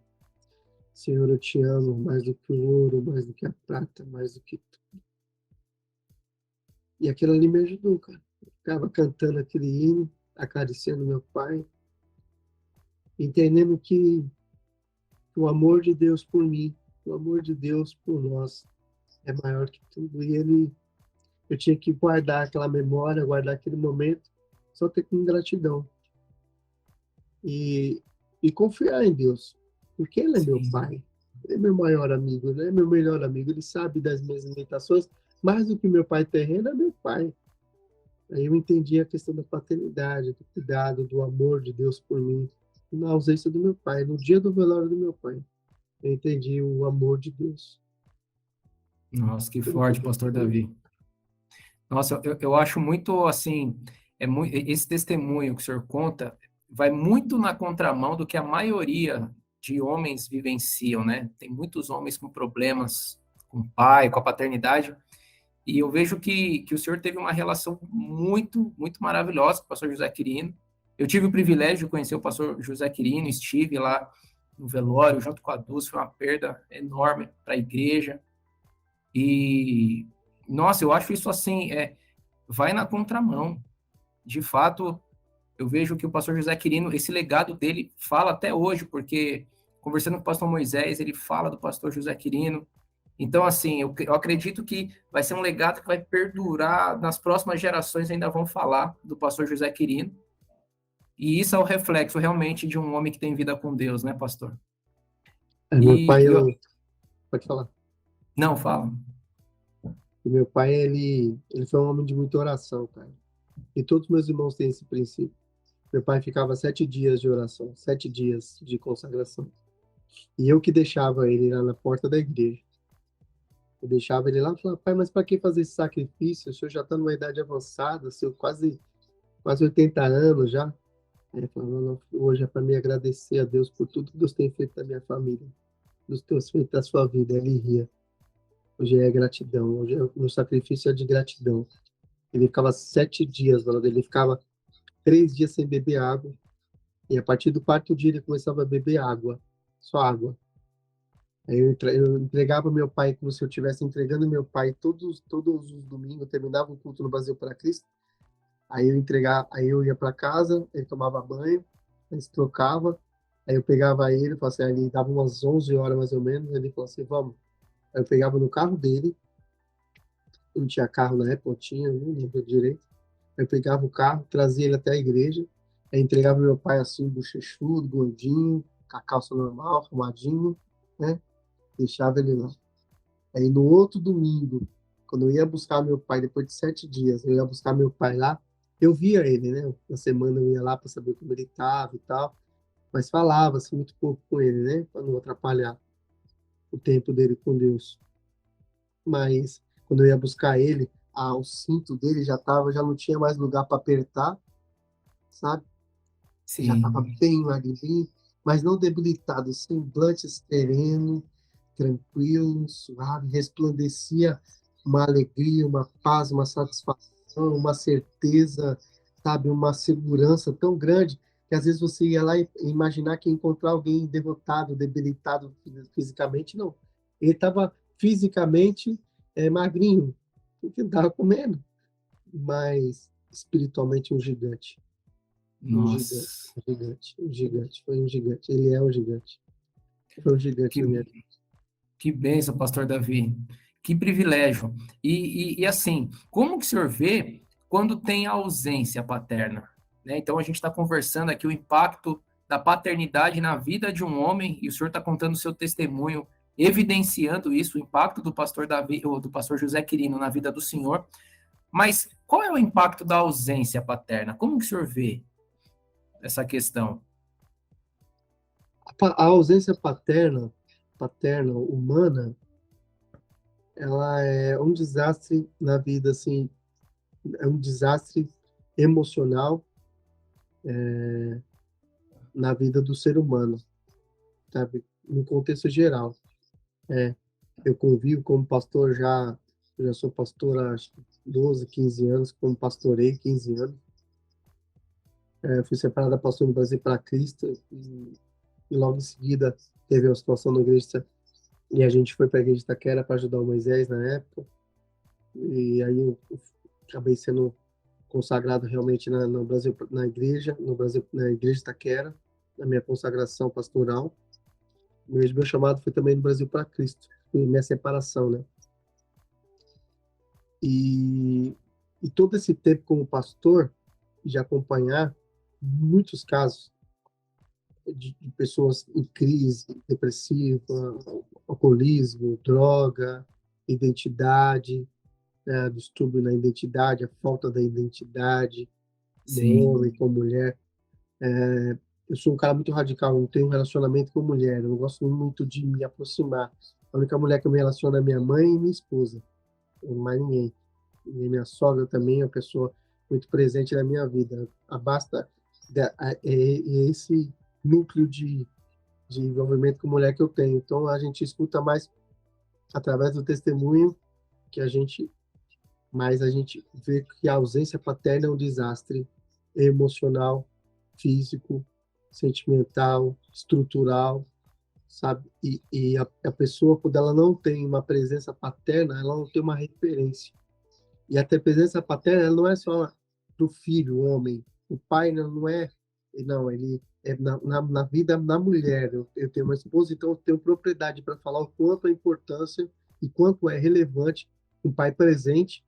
Speaker 2: Senhor, eu te amo mais do que o ouro, mais do que a prata, mais do que tudo. E aquilo ali me ajudou, cara. Eu ficava cantando aquele hino, acariciando meu pai, entendendo que o amor de Deus por mim, o amor de Deus por nós é maior que tudo. Eu tinha que guardar aquela memória, guardar aquele momento, só ter com gratidão e, e confiar em Deus, porque Ele é meu
Speaker 1: Sim.
Speaker 2: pai, Ele é meu maior amigo, Ele é meu melhor amigo, Ele sabe das minhas limitações, mais do que meu pai terreno é meu pai. Aí eu entendi a questão da paternidade, do cuidado, do amor de Deus por mim, na ausência do meu pai, no dia do velório do meu pai. Eu entendi o amor de Deus.
Speaker 1: Nossa, que
Speaker 2: Pelo que
Speaker 1: forte,
Speaker 2: Deus
Speaker 1: pastor
Speaker 2: fez.
Speaker 1: Davi. Nossa, eu acho muito assim, esse testemunho que o senhor conta vai muito na contramão do que a maioria de homens vivenciam, né? Tem muitos homens com problemas com o pai, com a paternidade, e eu vejo que o senhor teve uma relação muito, muito maravilhosa com o pastor José Quirino. Eu tive o privilégio de conhecer o pastor José Quirino, estive lá no velório junto com a Dulce, foi uma perda enorme para a igreja. E, nossa, eu acho isso assim, vai na contramão. De fato, eu vejo que o pastor José Quirino, esse legado dele fala até hoje, porque conversando com o pastor Moisés, ele fala do pastor José Quirino. Então, assim, eu acredito que vai ser um legado que vai perdurar, nas próximas gerações ainda vão falar do pastor José Quirino. E isso é o reflexo realmente de um homem que tem vida com Deus, né, pastor?
Speaker 2: Meu pai,
Speaker 1: E
Speaker 2: pode falar.
Speaker 1: não, fala.
Speaker 2: E meu pai, ele foi um homem de muita oração, cara. E todos meus irmãos têm esse princípio. Meu pai ficava 7 dias de oração, 7 dias de consagração. E eu que deixava ele lá na porta da igreja. Eu deixava ele lá e falava, pai, mas para que fazer esse sacrifício? O senhor já está numa idade avançada, seu quase 80 anos já. Aí ele falou, não, hoje é para me agradecer a Deus por tudo que Deus tem feito na minha família, dos teus feitos da sua vida. Ele ria. Hoje é gratidão, hoje o meu sacrifício é de gratidão. Ele ficava 7 dias, mano, ele ficava 3 dias sem beber água, e a partir do quarto dia ele começava a beber água, só água. Aí eu entregava meu pai como se eu estivesse entregando meu pai todos os domingos, eu terminava o culto no Brasil para Cristo, aí eu ia para casa, ele tomava banho, ele se trocava, aí eu pegava ele, falava assim, aí ele dava umas 11 horas mais ou menos, ele falou assim, vamos. Aí eu pegava no carro dele, não tinha carro na época, eu tinha, não lembro direito. Eu pegava o carro, trazia ele até a igreja, aí entregava meu pai assim, bochechudo, gordinho, com a calça normal, arrumadinho, né? Deixava ele lá. Aí no outro domingo, quando eu ia buscar meu pai, depois de 7 dias, eu ia buscar meu pai lá, eu via ele, né? Na semana eu ia lá para saber como ele estava e tal, mas falava assim muito pouco com ele, né? Para não atrapalhar o tempo dele com Deus. Mas quando eu ia buscar ele, o cinto dele já não tinha mais lugar para apertar, sabe? Já estava
Speaker 1: Sim,
Speaker 2: bem magrinho, mas não debilitado, semblante sereno, tranquilo, suave, resplandecia uma alegria, uma paz, uma satisfação, uma certeza, sabe, uma segurança tão grande que às vezes você ia lá e imaginar que ia encontrar alguém derrotado, debilitado fisicamente, não. Ele estava fisicamente magrinho, porque não estava comendo, mas espiritualmente um gigante. Um gigante,
Speaker 1: nossa,
Speaker 2: um gigante, um gigante, foi um gigante. Ele é um gigante. Foi um gigante
Speaker 1: que,
Speaker 2: na minha vida.
Speaker 1: que bênção, pastor Davi. Que privilégio. E assim, como que o senhor vê quando tem a ausência paterna? Né? Então, a gente está conversando aqui o impacto da paternidade na vida de um homem, e o senhor está contando o seu testemunho, evidenciando isso, o impacto do pastor Davi, ou do pastor José Quirino na vida do senhor. Mas qual é o impacto da ausência paterna? Como que o senhor vê essa questão?
Speaker 2: A ausência paterna, humana, ela é um desastre na vida, assim, é um desastre emocional na vida do ser humano, sabe? No contexto geral. É, eu convivo como pastor já sou pastor há acho que 12, 15 anos, como pastorei 15 anos. Fui separado da pastor no Brasil para Cristo e logo em seguida teve uma situação na igreja e a gente foi para a igreja de Itaquera para ajudar o Moisés na época. E aí eu acabei sendo consagrado realmente no Brasil, na igreja, no Brasil, na igreja de Itaquera, na minha consagração pastoral. Meu chamado foi também no Brasil para Cristo, minha separação, né? E, e todo esse tempo como pastor, de acompanhar muitos casos de pessoas em crise, depressiva, alcoolismo, droga, identidade, distúrbio na identidade, a falta da identidade, do
Speaker 1: Sim,
Speaker 2: homem com mulher. Eu sou um cara muito radical, não tenho um relacionamento com mulher, eu não gosto muito de me aproximar. A única mulher que eu me relaciono é minha mãe e minha esposa, mais ninguém. E minha sogra também é uma pessoa muito presente na minha vida. Basta esse núcleo de envolvimento com mulher que eu tenho. Então a gente escuta mais através do testemunho que a gente, mais a gente vê que a ausência paterna é um desastre emocional, físico, sentimental, estrutural, sabe? E a pessoa, quando ela não tem uma presença paterna, ela não tem uma referência. E a presença paterna ela não é só do filho, o homem. O pai não é, não, ele é na vida da mulher. Eu tenho uma esposa, então eu tenho propriedade para falar o quanto é importância e quanto é relevante um pai presente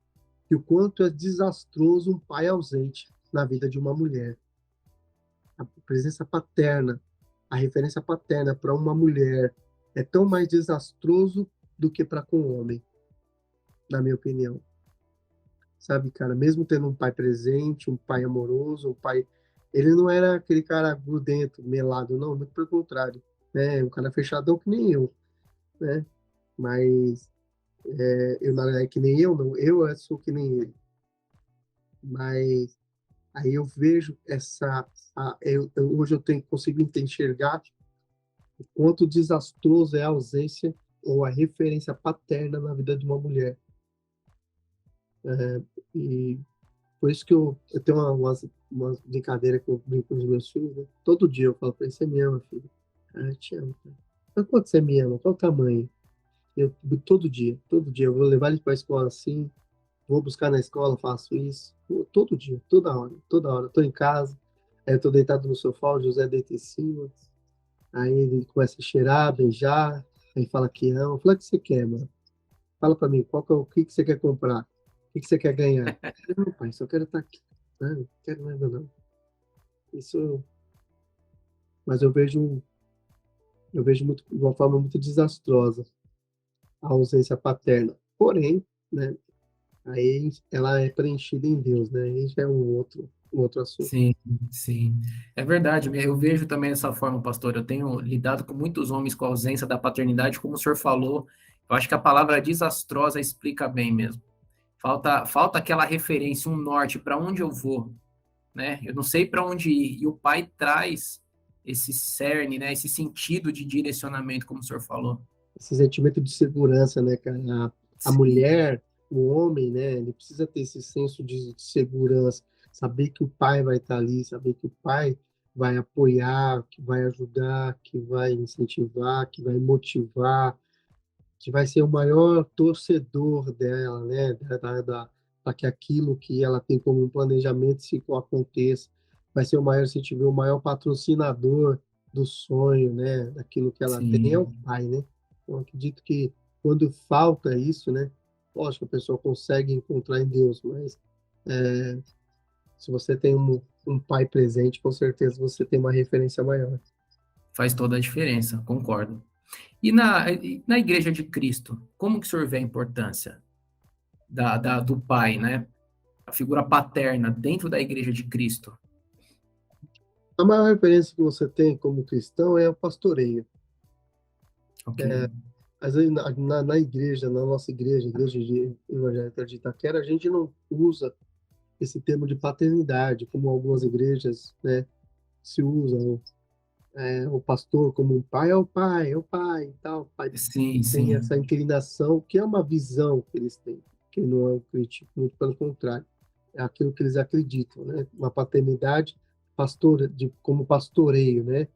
Speaker 2: e o quanto é desastroso um pai ausente na vida de uma mulher. A presença paterna, a referência paterna para uma mulher é tão mais desastroso do que para com o homem, na minha opinião. Sabe, cara, mesmo tendo um pai presente, um pai amoroso, um pai, ele não era aquele cara grudento, melado, não, muito pelo contrário, né, um cara fechadão que nem eu, né, mas eu não é que nem eu, não, eu sou que nem ele, mas aí eu vejo hoje eu tenho consigo enxergar o quanto desastroso é a ausência ou a referência paterna na vida de uma mulher, e por isso que eu tenho uma brincadeira que eu brinco com os meus filhos, né? Todo dia eu falo pra eles, você me ama, filho? Ah, eu te amo, cara. Mas quanto você me ama? Qual o tamanho? Todo dia, eu vou levar eles pra escola assim, vou buscar na escola, faço isso. Todo dia, toda hora. Eu tô em casa, aí eu tô deitado no sofá, o José deita em cima, aí ele começa a cheirar, beijar, aí fala que ama. Fala, o que você quer, mano? Fala pra mim, o que que você quer comprar? O que que você quer ganhar? Não, pai, só quero estar aqui. Não quero nada, não. Isso, mas eu vejo muito, de uma forma muito desastrosa a ausência paterna. Porém, né, aí ela é preenchida em Deus, né? Aí já é um outro assunto.
Speaker 1: sim, sim. É verdade, eu vejo também dessa forma, pastor. Eu tenho lidado com muitos homens com a ausência da paternidade, como o senhor falou. Eu acho que a palavra desastrosa explica bem mesmo. Falta aquela referência, um norte para onde eu vou, né? Eu não sei para onde ir. E o pai traz esse cerne, né? Esse sentido de direcionamento, como o senhor falou.
Speaker 2: Esse sentimento de segurança, né, cara? A
Speaker 1: Sim,
Speaker 2: mulher, o homem, né? Ele precisa ter esse senso de segurança, saber que o pai vai estar ali, saber que o pai vai apoiar, que vai ajudar, que vai incentivar, que vai motivar, que vai ser o maior torcedor dela, né, para que aquilo que ela tem como um planejamento se aconteça, vai ser o maior, se tiver o maior patrocinador do sonho, né, daquilo que ela tem, é o
Speaker 1: sim.
Speaker 2: pai, né? Eu acredito que quando falta isso, né, lógico, a pessoa consegue encontrar em Deus, mas se você tem um pai presente, com certeza você tem uma referência maior.
Speaker 1: Faz toda a diferença, concordo. E na Igreja de Cristo, como que o senhor vê a importância do pai, né? a figura paterna dentro da Igreja de Cristo?
Speaker 2: A maior referência que você tem como cristão é o pastoreio.
Speaker 1: Ok.
Speaker 2: Às vezes, na igreja, na nossa igreja, Igreja Evangélica de Itaquera, a gente não usa esse termo de paternidade, como algumas igrejas, né, se usam. O pastor como um pai, é o pai e tal. O pai
Speaker 1: Sim,
Speaker 2: tem
Speaker 1: sim.
Speaker 2: essa inclinação, que é uma visão que eles têm, que não é um crítico, muito pelo contrário. É aquilo que eles acreditam, né? Uma paternidade como pastoreio, né?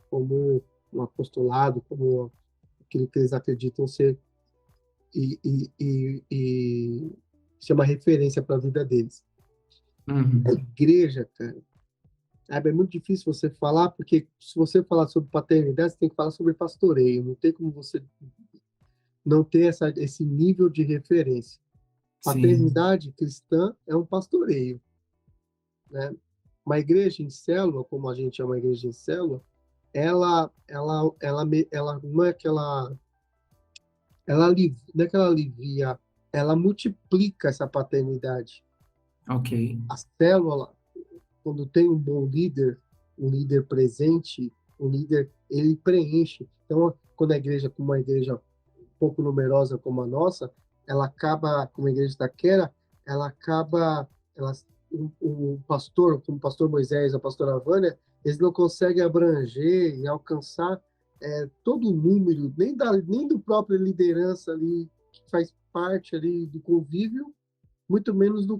Speaker 2: Como um apostolado, como aquilo que eles acreditam ser e ser uma referência para a vida deles. A
Speaker 1: Uhum.
Speaker 2: igreja, cara, é muito difícil você falar, porque se você falar sobre paternidade, você tem que falar sobre pastoreio. Não tem como você não ter esse nível de referência.
Speaker 1: Sim.
Speaker 2: Paternidade cristã é um pastoreio, né? Uma igreja em célula, como a gente é uma igreja em célula, ela não é que não é que ela alivia, ela multiplica essa paternidade.
Speaker 1: Ok.
Speaker 2: A célula, quando tem um líder presente, um líder, ele preenche. Então, quando a igreja, como uma igreja um pouco numerosa como a nossa, ela acaba, como a igreja da Quera, ela acaba, ela, o pastor, como o pastor Moisés, a pastora Vânia, eles não conseguem abranger e alcançar todo o número, nem do próprio liderança ali, que faz parte ali do convívio, muito menos do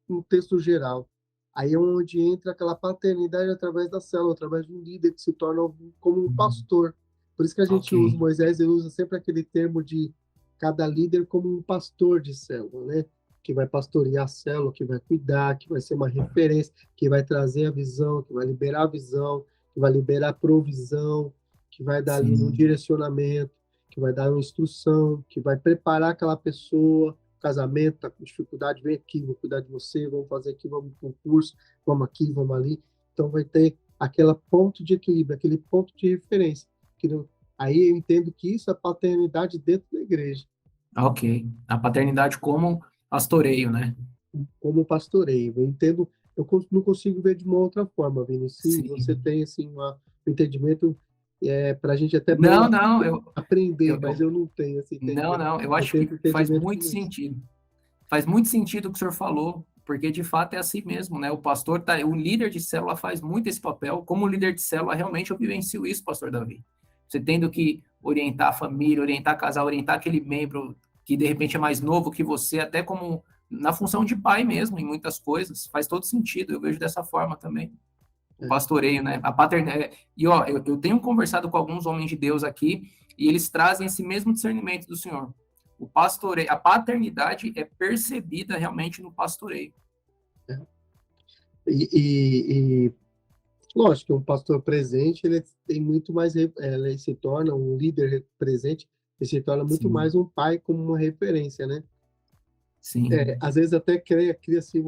Speaker 2: contexto geral. Aí é onde entra aquela paternidade através da célula, através de um líder que se torna como um
Speaker 1: Uhum.
Speaker 2: pastor. Por isso que a
Speaker 1: Ok.
Speaker 2: gente usa, Moisés, ele usa sempre aquele termo de cada líder como um pastor de célula, né? Que vai pastorear a célula, que vai cuidar, que vai ser uma referência, que vai trazer a visão, que vai liberar a visão, que vai liberar a provisão, que vai dar ali um
Speaker 1: Sim.
Speaker 2: direcionamento, que vai dar uma instrução, que vai preparar aquela pessoa casamento, tá com dificuldade, vem aqui, vou cuidar de você, vamos fazer aqui, vamos para um curso, vamos aqui, vamos ali. Então vai ter aquele ponto de equilíbrio, aquele ponto de referência. Que não... Aí eu entendo que isso é paternidade dentro da igreja,
Speaker 1: Ok. A paternidade como pastoreio, né?
Speaker 2: como pastoreio. Eu entendo, não consigo ver de uma outra forma, Vinícius. Se você
Speaker 1: Sim.
Speaker 2: tem assim um entendimento, para a gente até bom
Speaker 1: Não, não,
Speaker 2: aprender, mas
Speaker 1: eu
Speaker 2: eu não tenho esse
Speaker 1: não,
Speaker 2: entendimento.
Speaker 1: não, eu
Speaker 2: Eu
Speaker 1: acho
Speaker 2: tenho
Speaker 1: que
Speaker 2: esse
Speaker 1: faz
Speaker 2: entendimento
Speaker 1: muito
Speaker 2: com isso.
Speaker 1: sentido. Faz muito sentido o que o senhor falou, porque de fato é assim mesmo, né? O pastor tá, o líder de célula faz muito esse papel. Como líder de célula, realmente eu vivencio isso, pastor Davi. Você tendo que orientar a família, orientar a casal, orientar aquele membro que de repente é mais novo que você, até como na função de pai mesmo, em muitas coisas, faz todo sentido. Eu vejo dessa forma também. O
Speaker 2: É,
Speaker 1: pastoreio, né? A paternidade. E ó, eu tenho conversado com alguns homens de Deus aqui e eles trazem esse mesmo discernimento do Senhor. O pastoreio, a paternidade é percebida realmente no pastoreio.
Speaker 2: é. E lógico que um pastor presente, ele tem muito mais, ele se torna um líder presente, ele se torna muito mais
Speaker 1: Sim,
Speaker 2: um pai como uma referência, né?
Speaker 1: sim,
Speaker 2: Às vezes até cria assim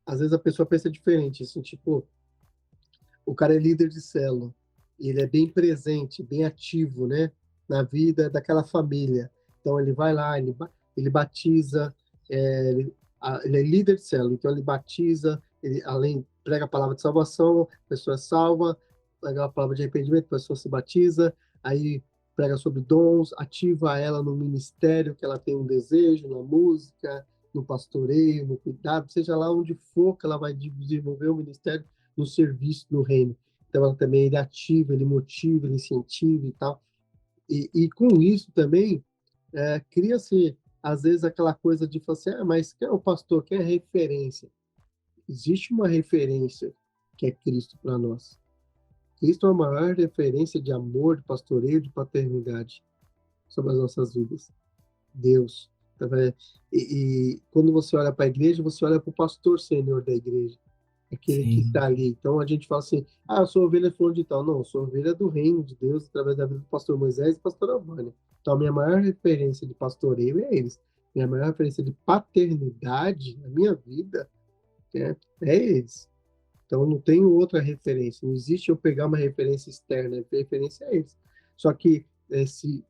Speaker 2: às vezes a pessoa pensa diferente, assim, tipo, o cara é líder de célula, ele é bem presente, bem ativo, né, na vida daquela família. Então ele vai lá, ele batiza, ele é líder de célula, então ele batiza, ele além prega a palavra de salvação, a pessoa é salva, prega a palavra de arrependimento, a pessoa se batiza, aí prega sobre dons, ativa ela no ministério que ela tem um desejo, na música, no pastoreio, no cuidado, seja lá onde for que ela vai desenvolver o ministério no serviço do reino. Então, ela também ele ativa, ele motiva, ele incentiva e tal. E com isso também cria-se, às vezes, aquela coisa de falar assim, mas quem é o pastor? Quem é a referência? Existe uma referência que é Cristo para nós. Cristo é a maior referência de amor, de pastoreio, de paternidade sobre as nossas vidas. Deus. Tá vendo? E quando você olha para a igreja, você olha para o pastor sênior da igreja, aquele que está
Speaker 1: sim.
Speaker 2: ali. Então a gente fala assim: eu sou ovelha fulano de tal. Não, eu sou ovelha do reino de Deus através da vida do pastor Moisés e pastor Vânia. Então a minha maior referência de pastoreio é eles. Minha maior referência de paternidade na minha vida é eles. Então não tenho outra referência. Não existe eu pegar uma referência externa, a referência é eles. Só que,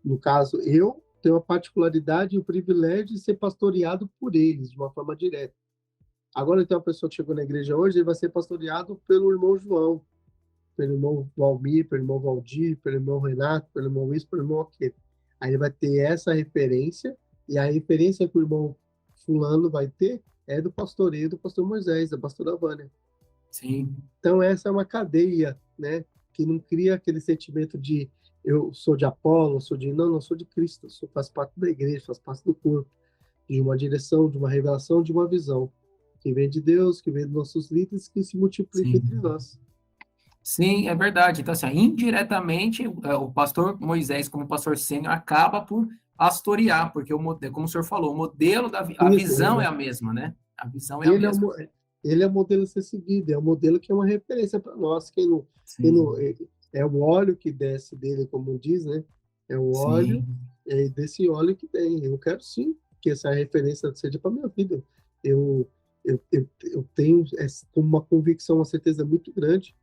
Speaker 2: no caso, eu tenho a particularidade e o privilégio de ser pastoreado por eles, de uma forma direta. Agora tem uma pessoa que chegou na igreja hoje, ele vai ser pastoreado pelo irmão João, pelo irmão Valmir, pelo irmão Valdir, pelo irmão Renato, pelo irmão isso, pelo irmão aquele. Aí ele vai ter essa referência, e a referência que o irmão fulano vai ter é do pastoreio do pastor Moisés, da pastora Vânia.
Speaker 1: Sim.
Speaker 2: Então essa é uma cadeia, né, que não cria aquele sentimento de eu sou de Apolo, sou de... Não, não sou de Cristo, sou, faz parte da igreja, faz parte do corpo, de uma direção, de uma revelação, de uma visão, que vem de Deus, que vem dos nossos líderes, que se multiplica entre
Speaker 1: Sim.
Speaker 2: nós.
Speaker 1: Sim, é verdade. Então, assim, indiretamente, o pastor Moisés, como pastor sênior, acaba por pastorear, porque, como o senhor falou, o modelo a
Speaker 2: Isso,
Speaker 1: visão é a mesma, né? A visão é a
Speaker 2: ele é,
Speaker 1: mesma.
Speaker 2: ele é o modelo a ser seguido, é um modelo que é uma referência para nós. Quem não,
Speaker 1: Sim,
Speaker 2: é o óleo que desce dele, como diz, né? É o óleo,
Speaker 1: sim,
Speaker 2: é desse óleo que tem. Eu quero sim que essa referência seja para minha vida. Eu, eu tenho uma convicção, uma certeza muito grande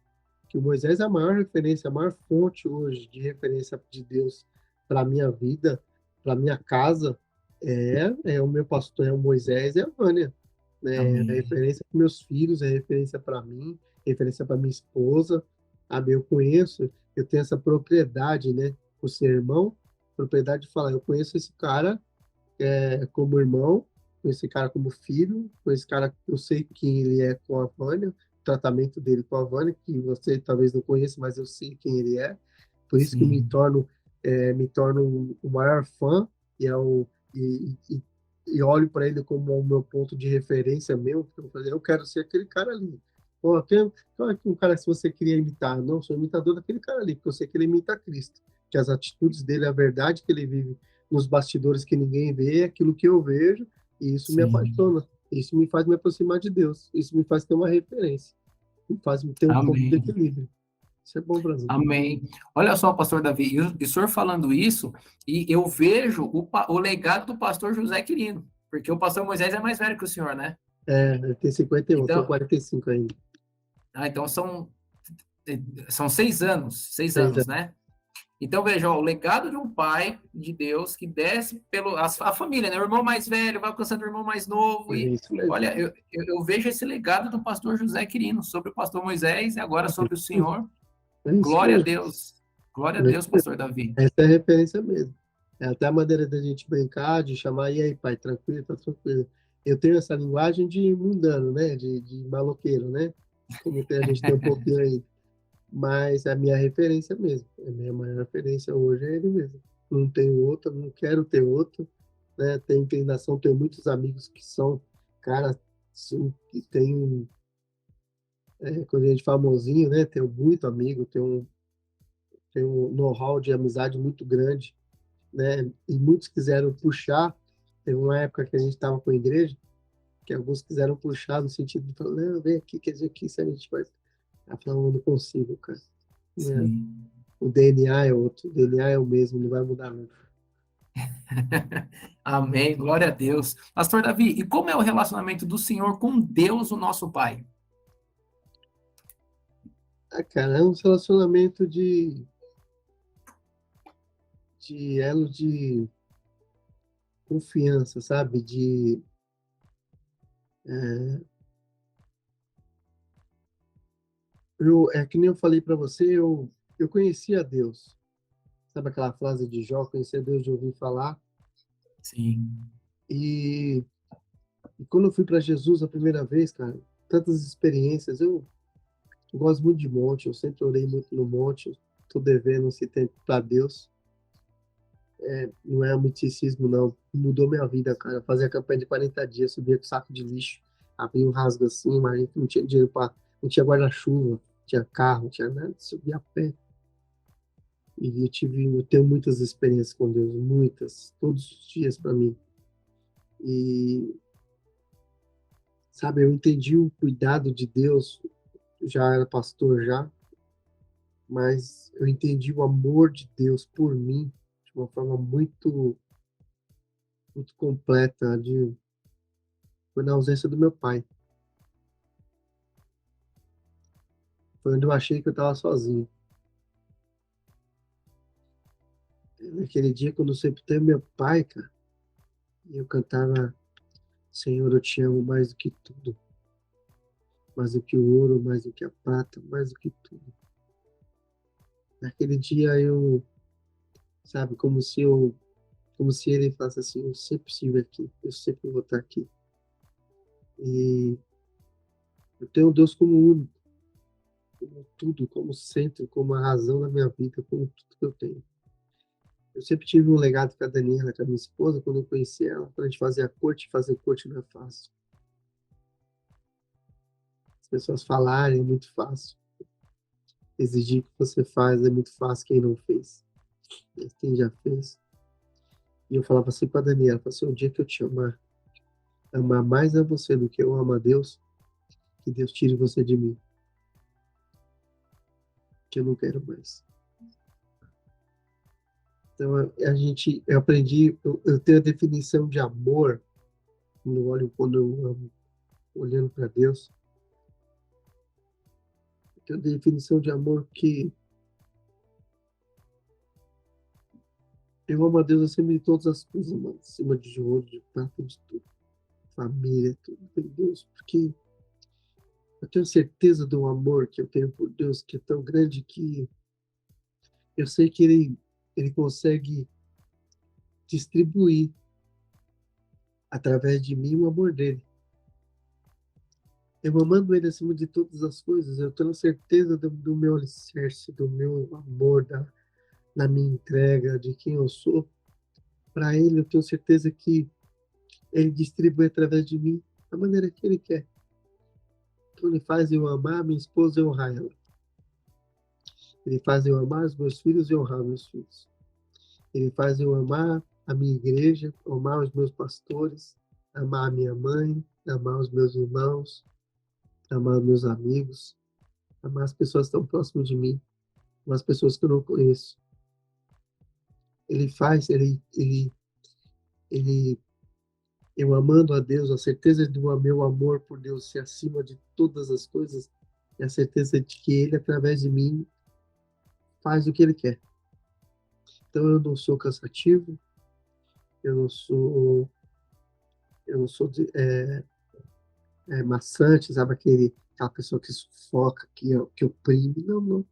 Speaker 2: que o Moisés é a maior referência, a maior fonte hoje de referência de Deus para a minha vida, para a minha casa, é o meu pastor, é o Moisés e a Vânia. Né? É
Speaker 1: amém.
Speaker 2: referência para meus filhos, é referência para mim, referência para minha esposa. Sabe? Eu conheço, eu tenho essa propriedade, né? Por ser irmão, propriedade de falar, eu conheço esse cara como irmão, com esse cara como filho, com esse cara, eu sei quem ele é com a Vânia, o tratamento dele com a Vânia, que você talvez não conheça, mas eu sei quem ele é. Por isso que
Speaker 1: Sim,
Speaker 2: me torno o maior fã e, é o, e olho para ele como o meu ponto de referência meu. Eu quero ser aquele cara ali. Pô, quem é um cara que você queria imitar? Não, sou imitador daquele cara ali, porque eu sei que ele imita Cristo, que as atitudes dele, a verdade que ele vive nos bastidores que ninguém vê, é aquilo que eu vejo, e isso me
Speaker 1: sim.
Speaker 2: apaixona. Isso me faz me aproximar de Deus. Isso me faz ter uma referência. Me faz ter um ponto de
Speaker 1: Amém.
Speaker 2: equilíbrio. Isso é bom para mim.
Speaker 1: Amém. Olha só, pastor Davi, e o senhor falando isso, e eu vejo o legado do pastor José Quirino, porque o pastor Moisés é mais velho que o senhor, né?
Speaker 2: Eu tenho 51, eu tenho
Speaker 1: Então,
Speaker 2: 45 ainda.
Speaker 1: então são 6 anos, seis
Speaker 2: 6
Speaker 1: anos,
Speaker 2: anos.
Speaker 1: né? Então, veja, ó, o legado de um pai de Deus que desce a família, né? O irmão mais velho vai alcançando o irmão mais novo.
Speaker 2: É
Speaker 1: E
Speaker 2: isso mesmo.
Speaker 1: olha, eu vejo esse legado do pastor José Quirino sobre o pastor Moisés e agora sobre o senhor.
Speaker 2: É isso
Speaker 1: Glória a
Speaker 2: mesmo.
Speaker 1: Deus. Glória a
Speaker 2: É isso
Speaker 1: Deus,
Speaker 2: mesmo.
Speaker 1: pastor Davi.
Speaker 2: Essa é a referência mesmo. É até a maneira da gente brincar, de chamar, e aí, pai, tranquilo, tá tranquilo. Eu tenho essa linguagem de mundano, né? De maloqueiro, né? A gente tem um pouquinho aí. Mas é a minha referência mesmo. A minha maior referência hoje é ele mesmo. Não tenho outra, não quero ter outra, né? Tenho inclinação, tenho muitos amigos que são, cara, sim, que tem, quando a gente famosinho, né? Tenho muito amigo, tenho um know-how de amizade muito grande, né? E muitos quiseram puxar. Teve uma época que a gente estava com a igreja, que alguns quiseram puxar no sentido de falar, não, vem aqui, quer dizer, que isso a gente faz. Ela falou, não consigo, cara. Né?
Speaker 1: Sim.
Speaker 2: O DNA é outro, o DNA é o mesmo, não vai mudar nunca.
Speaker 1: Amém. Glória a Deus. Pastor Davi, e como é o relacionamento do senhor com Deus, o nosso Pai?
Speaker 2: Ah, cara, é um relacionamento de elo de confiança, sabe? É que nem eu falei para você, eu conhecia Deus. Sabe aquela frase de Jó, conhecer Deus de ouvir falar?
Speaker 1: Sim.
Speaker 2: E, e quando eu fui para Jesus a primeira vez, cara, tantas experiências, eu gosto muito de monte, eu sempre orei muito no monte, tô devendo esse tempo para Deus. Não é um misticismo, não. Mudou minha vida, cara. Fazer a campanha de 40 dias, subia com saco de lixo, abria um rasgo assim, mas a gente não tinha dinheiro para. Não tinha guarda-chuva, não tinha carro, não tinha nada, subia a pé. E eu tenho muitas experiências com Deus, muitas, todos os dias para mim. E, sabe, eu entendi o cuidado de Deus, já era pastor já, mas eu entendi o amor de Deus por mim de uma forma muito, muito completa, foi na ausência do meu pai. Foi onde eu achei que eu estava sozinho. Aquele dia quando eu sepultei meu pai, cara, e eu cantava, Senhor, eu te amo mais do que tudo, mais do que o ouro, mais do que a prata, mais do que tudo. Naquele dia eu, sabe, como se ele falasse assim, eu sempre estive aqui, eu sempre vou estar aqui. E eu tenho Deus como único, como tudo, como centro, como a razão da minha vida, como tudo que eu tenho. Eu sempre tive um legado com a Daniela, com a minha esposa, quando eu conheci ela, para a gente fazer corte não é fácil. As pessoas falarem é muito fácil. Exigir que você faz é muito fácil quem não fez. Mas quem já fez. E eu falava assim para a Daniela, falava assim, o dia que eu te amar mais a você do que eu amo a Deus, que Deus tire você de mim, que eu não quero mais. Então, eu aprendi, eu tenho a definição de amor, quando eu amo, olhando para Deus, eu tenho a definição de amor que eu amo a Deus acima de todas as coisas, mano, acima de ouro, de prata, de tudo, família, tudo, tem Deus, porque eu tenho certeza do amor que eu tenho por Deus, que é tão grande que eu sei que ele consegue distribuir através de mim o amor dele. Eu amando ele acima de todas as coisas, eu tenho certeza do meu alicerce, do meu amor, da minha entrega, de quem eu sou. Para ele, eu tenho certeza que ele distribui através de mim da maneira que ele quer. Então, ele faz eu amar minha esposa e honrar ela. Ele faz eu amar os meus filhos e honrar meus filhos. Ele faz eu amar a minha igreja, amar os meus pastores, amar a minha mãe, amar os meus irmãos, amar os meus amigos, amar as pessoas que estão próximas de mim, amar as pessoas que eu não conheço. Ele faz, ele, eu amando a Deus, a certeza do meu amor por Deus ser acima de todas as coisas, é a certeza de que Ele, através de mim, faz o que Ele quer. Então eu não sou cansativo, eu não sou, eu não sou maçante, sabe aquela pessoa que sufoca, que oprime. Não, não.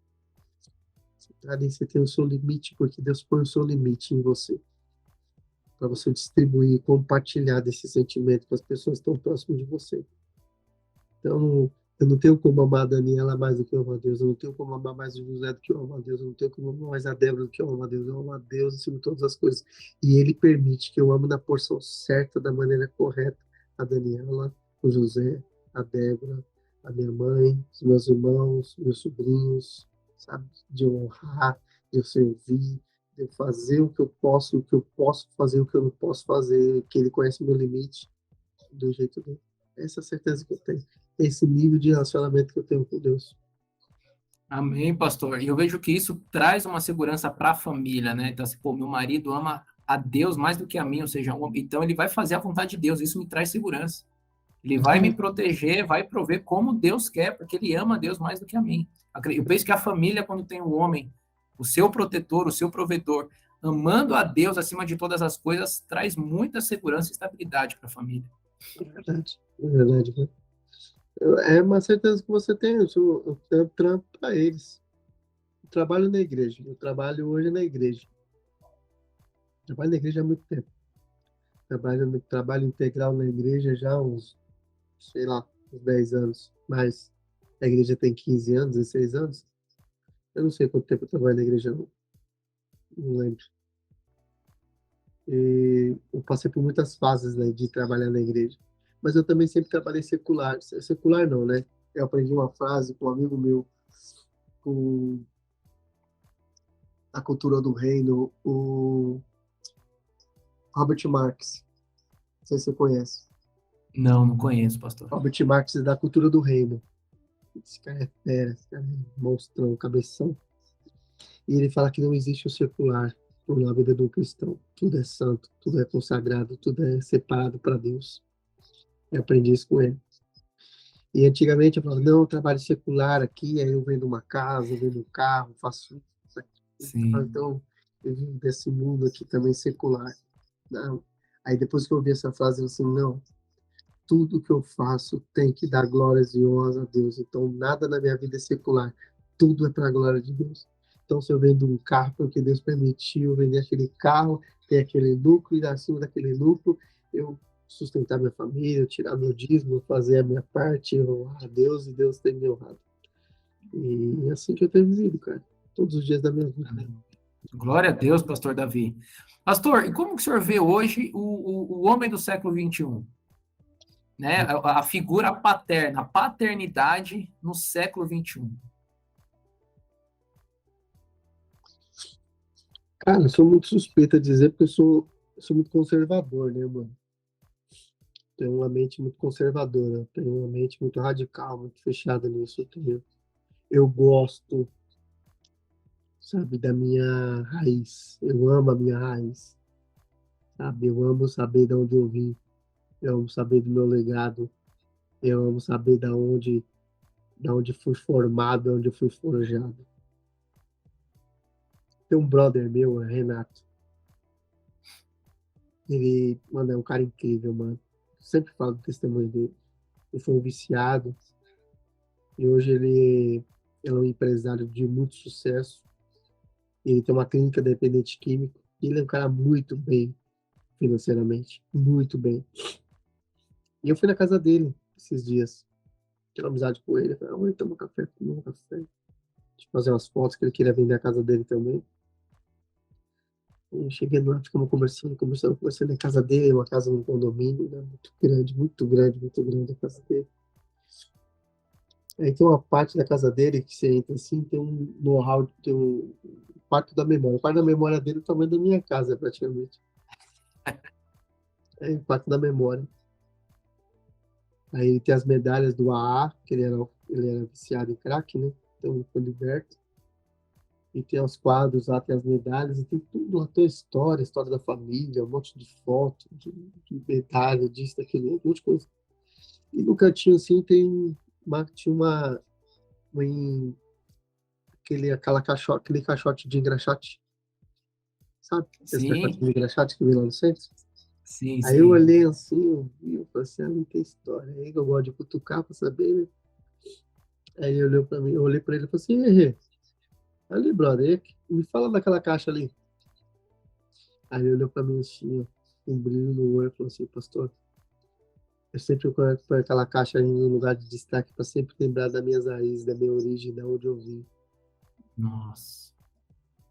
Speaker 2: Ali você tem o seu limite, porque Deus põe o seu limite em você, para você distribuir, compartilhar desse sentimento com as pessoas que estão próximas de você. Então, eu não tenho como amar a Daniela mais do que eu amo a Deus, eu não tenho como amar mais o José do que eu amo a Deus, eu não tenho como amar mais a Débora do que eu amo a Deus, eu amo a Deus acima de todas as coisas. E Ele permite que eu ame na porção certa, da maneira correta, a Daniela, o José, a Débora, a minha mãe, os meus irmãos, meus sobrinhos, sabe? De eu honrar, de eu servir, de eu fazer o que eu posso fazer, o que eu não posso fazer, que Ele conhece o meu limite do jeito dele. Essa é a certeza que eu tenho. Esse nível de relacionamento que eu tenho com Deus.
Speaker 1: Amém, pastor. E eu vejo que isso traz uma segurança para a família, né? Então, assim, pô, meu marido ama a Deus mais do que a mim, ou seja, então ele vai fazer a vontade de Deus, isso me traz segurança. Ele vai me proteger, vai prover como Deus quer, porque ele ama a Deus mais do que a mim. Eu penso que a família, quando tem um homem, o seu protetor, o seu provedor, amando a Deus acima de todas as coisas, traz muita segurança e estabilidade para a família.
Speaker 2: É verdade. É verdade. Né? É uma certeza que você tem. Eu trampo para eles. Eu trabalho na igreja. Eu trabalho hoje na igreja. Eu trabalho na igreja há muito tempo. Trabalho integral na igreja já há uns, sei lá, uns 10 anos. Mas a igreja tem 15 anos, 16 anos. Eu não sei quanto tempo eu trabalho na igreja, não. Não lembro. E eu passei por muitas fases, né, de trabalhar na igreja. Mas eu também sempre trabalhei secular. Secular não, né? Eu aprendi uma frase com um amigo meu, com a cultura do reino, o Robert Marx. Não sei se você conhece.
Speaker 1: Não, não conheço, pastor.
Speaker 2: Robert Marx é da cultura do reino. Esse cara é fera, esse cara é monstrão, cabeção. E ele fala que não existe o secular na vida do cristão. Tudo é santo, tudo é consagrado, tudo é separado para Deus. Eu aprendi isso com ele. E antigamente eu falava, não, eu trabalho secular aqui, aí eu vendo uma casa, eu vendo um carro, faço isso.
Speaker 1: Sim.
Speaker 2: Então, eu vivo desse mundo aqui também secular. Não. Aí depois que eu ouvi essa frase, eu assim, não, tudo que eu faço tem que dar glórias e honras a Deus. Então, nada na minha vida é secular. Tudo é para a glória de Deus. Então, se eu vendo um carro porque Deus permitiu vender aquele carro, ter aquele lucro, e acima daquele lucro, eu sustentar minha família, eu tirar meu dízimo, fazer a minha parte, eu honrar a Deus e Deus tem me honrado. E é assim que eu tenho vivido, cara. Todos os dias da minha vida.
Speaker 1: Glória a Deus, pastor Davi. Pastor, e como que o senhor vê hoje o homem do século XXI? Né? A figura paterna, a paternidade no século XXI.
Speaker 2: Cara, eu sou muito suspeito a dizer porque eu sou muito conservador, né, mano? Tenho uma mente muito conservadora, tenho uma mente muito radical, muito fechada nisso. Eu gosto, sabe, da minha raiz. Eu amo a minha raiz, sabe? Eu amo saber de onde eu vim, eu amo saber do meu legado, eu amo saber da onde fui formado, da onde eu fui forjado. Tem um brother meu, Renato. Ele, mano, é um cara incrível, mano. Sempre falo do testemunho dele. Ele foi um viciado e hoje ele é um empresário de muito sucesso. Ele tem uma clínica dependente químico. Ele é um cara muito bem financeiramente, muito bem. E eu fui na casa dele esses dias, tive amizade com ele. Eu falei, oi, toma um café. Deixa eu fazer umas fotos que ele queria vender a casa dele também. E cheguei lá, ficamos conversando na casa dele, uma casa num condomínio, né, muito grande, muito grande, muito grande a casa dele. Aí tem uma parte da casa dele que você entra assim, tem um know-how, tem um quarto da memória. O quarto da memória dele é o tamanho da minha casa, praticamente. É o quarto da memória. Aí ele tem as medalhas do AA, que ele era viciado em crack, né? Então ele foi liberto. E tem os quadros lá, tem as medalhas, e tem tudo lá, tem a história da família, um monte de foto, de medalha, disso, daquilo, um monte de coisa. E no cantinho, assim, tinha aquele caixote de engraxate, sabe? Esse caixote
Speaker 1: Sim,
Speaker 2: de engraxate que vem lá no centro.
Speaker 1: sim,
Speaker 2: Aí eu
Speaker 1: sim.
Speaker 2: olhei assim, eu vi, eu falei assim, ali tem história. Aí eu gosto de cutucar pra saber, né? Aí ele olhou pra mim, eu olhei pra ele e falei assim, Herê, ali, brother, me fala daquela caixa ali. Aí ele olhou pra mim assim, ó, com um brilho no olho, e falou assim, pastor, eu sempre coloco aquela caixa em um lugar de destaque para sempre lembrar das minhas raízes, da minha origem, da onde eu vim.
Speaker 1: Nossa.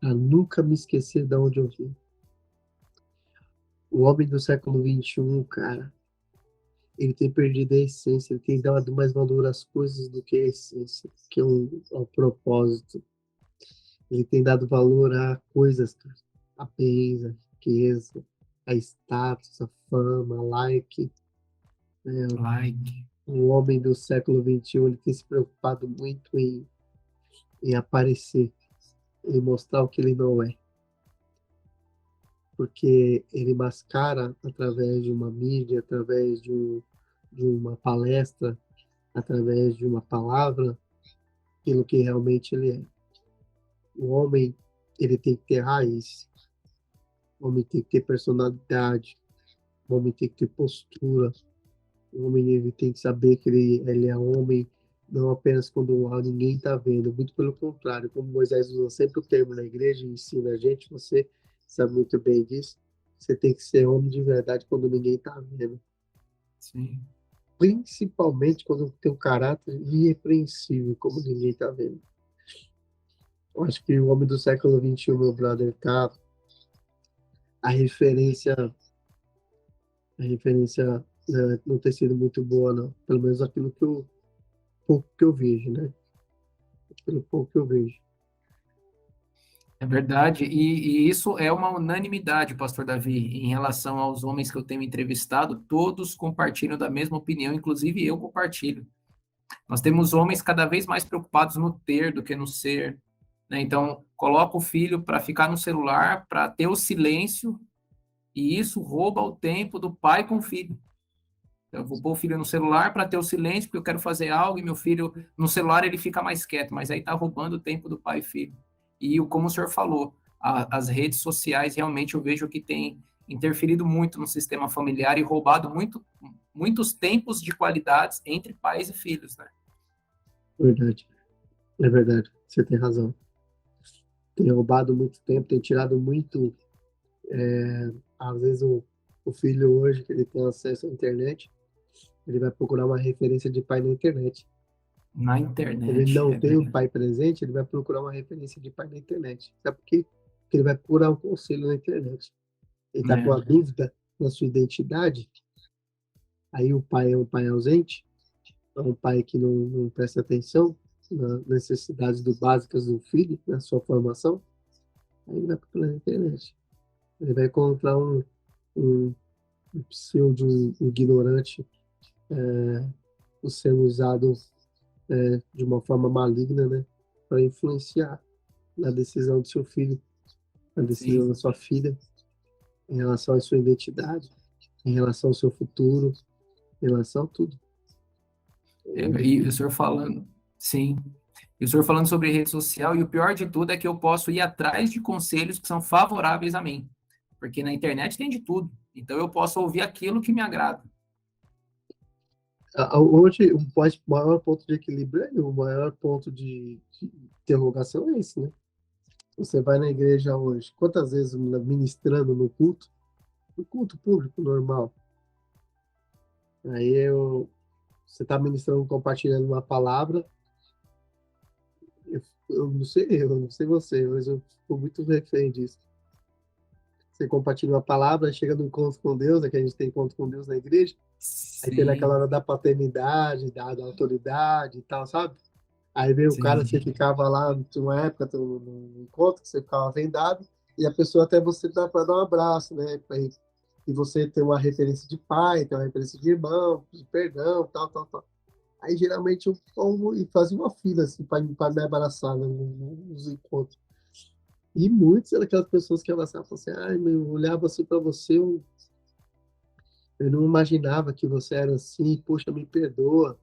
Speaker 2: Pra nunca me esquecer de onde eu vim. O homem do século XXI, cara, ele tem perdido a essência, ele tem dado mais valor às coisas do que a essência, que é ao propósito. Ele tem dado valor a coisas, cara, a bens, a riqueza, a status, a fama, a like, né?
Speaker 1: Like.
Speaker 2: O homem do século XXI, ele tem se preocupado muito em aparecer, em mostrar o que ele não é. Porque ele mascara através de uma mídia, através de uma palestra, através de uma palavra, aquilo que realmente ele é. O homem, ele tem que ter raiz, o homem tem que ter personalidade, o homem tem que ter postura, o homem ele tem que saber que ele é homem, não apenas quando ninguém está vendo, muito pelo contrário, como Moisés usa sempre o termo na igreja e ensina a gente, você sabe muito bem disso, você tem que ser homem de verdade quando ninguém está vendo.
Speaker 1: Sim.
Speaker 2: Principalmente quando tem um caráter irrepreensível, como ninguém está vendo. Eu acho que o homem do século XXI, meu brother, tá a referência, a referência, não ter sido muito boa, não. Pelo menos aquilo pouco que eu vejo, né? Pelo pouco que eu vejo.
Speaker 1: É verdade, e isso é uma unanimidade, pastor Davi, em relação aos homens que eu tenho entrevistado, todos compartilham da mesma opinião, inclusive eu compartilho. Nós temos homens cada vez mais preocupados no ter do que no ser, né? Então, coloca o filho para ficar no celular, para ter o silêncio, e isso rouba o tempo do pai com o filho. Eu vou pôr o filho no celular para ter o silêncio, porque eu quero fazer algo, e meu filho no celular ele fica mais quieto, mas aí está roubando o tempo do pai e filho. E como o senhor falou, as redes sociais realmente eu vejo que tem interferido muito no sistema familiar e roubado muitos tempos de qualidades entre pais e filhos, né?
Speaker 2: Verdade, é verdade. Você tem razão. Tem roubado muito tempo, tem tirado muito. Às vezes o filho hoje, que ele tem acesso à internet, ele vai procurar uma referência de pai na internet.
Speaker 1: Na
Speaker 2: Ele
Speaker 1: internet,
Speaker 2: não
Speaker 1: é
Speaker 2: tem um
Speaker 1: verdade.
Speaker 2: pai presente, ele vai procurar uma referência de pai na internet. Sabe por quê? Porque ele vai procurar um conselho na internet. Ele está com a
Speaker 1: É,
Speaker 2: dúvida na sua identidade, aí o pai é um pai ausente, é um pai que não presta atenção nas necessidades básicas do filho, na sua formação, aí ele vai procurar na internet. Ele vai encontrar um, um pseudo ignorante sendo usado de uma forma maligna, né, para influenciar na decisão do seu filho, na decisão da
Speaker 1: sim.
Speaker 2: sua filha, em relação à sua identidade, em relação ao seu futuro, em relação a tudo. É
Speaker 1: E o
Speaker 2: difícil.
Speaker 1: senhor falando, sim. E o senhor falando sobre rede social, e o pior de tudo é que eu posso ir atrás de conselhos que são favoráveis a mim. Porque na internet tem de tudo. Então eu posso ouvir aquilo que me agrada.
Speaker 2: Hoje, o maior ponto de equilíbrio o maior ponto de interrogação é esse, né? Você vai na igreja hoje, quantas vezes ministrando no culto público normal, aí você está ministrando, compartilhando uma palavra, eu não sei você, mas eu fico muito refém disso. Você compartilha uma palavra, chega no encontro com Deus, né, que a gente tem encontro com Deus na igreja, aí tem naquela
Speaker 1: Sim,
Speaker 2: hora da paternidade, da autoridade e tal, sabe? Aí veio o cara, você
Speaker 1: sim,
Speaker 2: ficava lá, tinha uma época no encontro, que você ficava vendado, e a pessoa até você dá para dar um abraço, né? E você tem uma referência de pai, tem uma referência de irmão, de perdão, tal, tal, tal. Aí geralmente eu como e fazia uma fila assim para me abraçar, né, nos encontros. E muitas eram aquelas pessoas que abraçavam e falavam assim, ai, meu, eu olhava assim para você, eu não imaginava que você era assim, poxa, me perdoa,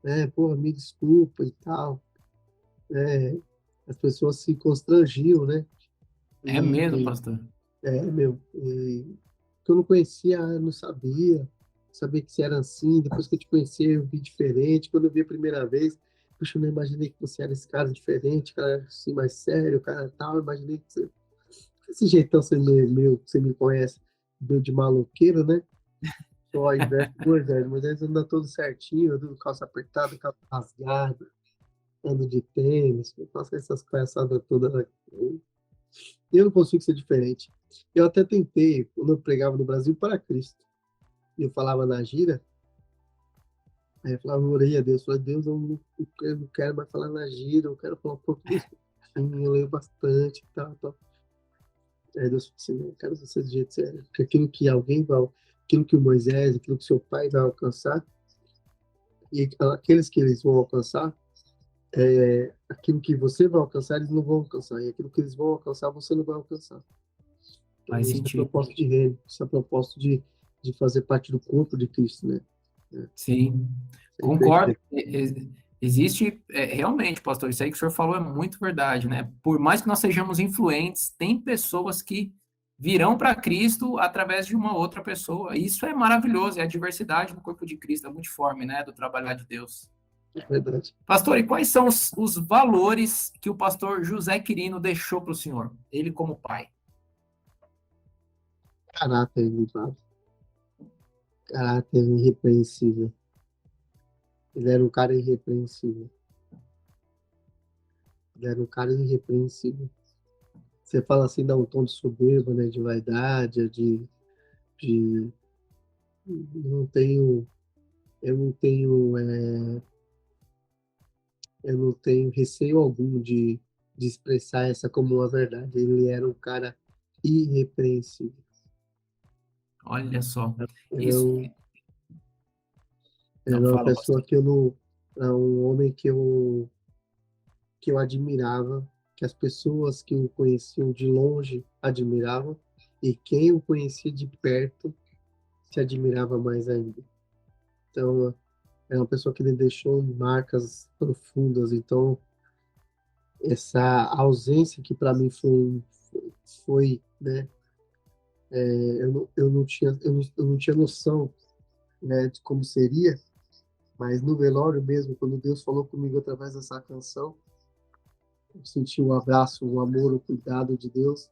Speaker 2: né? Porra, me desculpa e tal. É, as pessoas se constrangiam, né?
Speaker 1: é mesmo,
Speaker 2: E
Speaker 1: pastor.
Speaker 2: meu, que eu não conhecia, eu não sabia, sabia que você era assim. Depois que eu te conheci, eu vi diferente. Quando eu vi a primeira vez, puxa, eu não imaginei que você era esse cara diferente, cara assim mais sério, cara tal. Eu imaginei que você, esse jeitão você você me conhece, meio de maloqueiro, né? Só ao invés do Moisés. Moisés anda todo certinho, anda com calça apertada, calça rasgada, anda de tênis, faço essas palhaçadas todas. Eu não consigo ser diferente. Eu até tentei, quando eu pregava no Brasil, para Cristo. E eu falava na gira, aí eu falava, eu orei a Deus, falei, Deus, eu não quero mais falar na gira, eu quero falar português pouquinho, eu leio bastante, e tal, tal. Aí Deus falou assim, não, eu quero você do jeito sério, porque aquilo que o Moisés, aquilo que seu pai vai alcançar, e aqueles que eles vão alcançar, aquilo que você vai alcançar, eles não vão alcançar, e aquilo que eles vão alcançar, você não vai alcançar. Então,
Speaker 1: Faz
Speaker 2: isso é
Speaker 1: sentido.
Speaker 2: propósito de reino, isso é propósito de fazer parte do corpo de Cristo, né? É,
Speaker 1: Sim,
Speaker 2: sempre
Speaker 1: concordo.
Speaker 2: ter.
Speaker 1: Existe, realmente, pastor, isso aí que o senhor falou é muito verdade, né? Por mais que nós sejamos influentes, tem pessoas que virão para Cristo através de uma outra pessoa. Isso é maravilhoso, é a diversidade no corpo de Cristo, é multiforme, né? Do trabalhar de Deus.
Speaker 2: É verdade.
Speaker 1: Pastor, e quais são os valores que o pastor José Quirino deixou para o senhor? Ele como pai.
Speaker 2: Caráter elevado, caráter irrepreensível. Ele era um cara irrepreensível. Ele era um cara irrepreensível. Você fala assim, dá um tom de soberba, né? De vaidade, de não tenho, eu não tenho, eu não tenho receio algum de expressar essa como uma verdade. Ele era um cara irrepreensível.
Speaker 1: Olha só.
Speaker 2: Ele é
Speaker 1: Isso.
Speaker 2: um,
Speaker 1: Não
Speaker 2: era uma
Speaker 1: fala,
Speaker 2: pessoa
Speaker 1: pastor.
Speaker 2: que eu não, é um homem que eu admirava, que as pessoas que o conheciam de longe admiravam, e quem o conhecia de perto se admirava mais ainda. Então, é uma pessoa que ele deixou marcas profundas. Então, essa ausência que para mim foi, né? Eu não tinha noção, né, de como seria, mas no velório mesmo, quando Deus falou comigo através dessa canção, eu senti um abraço, um amor, um cuidado de Deus,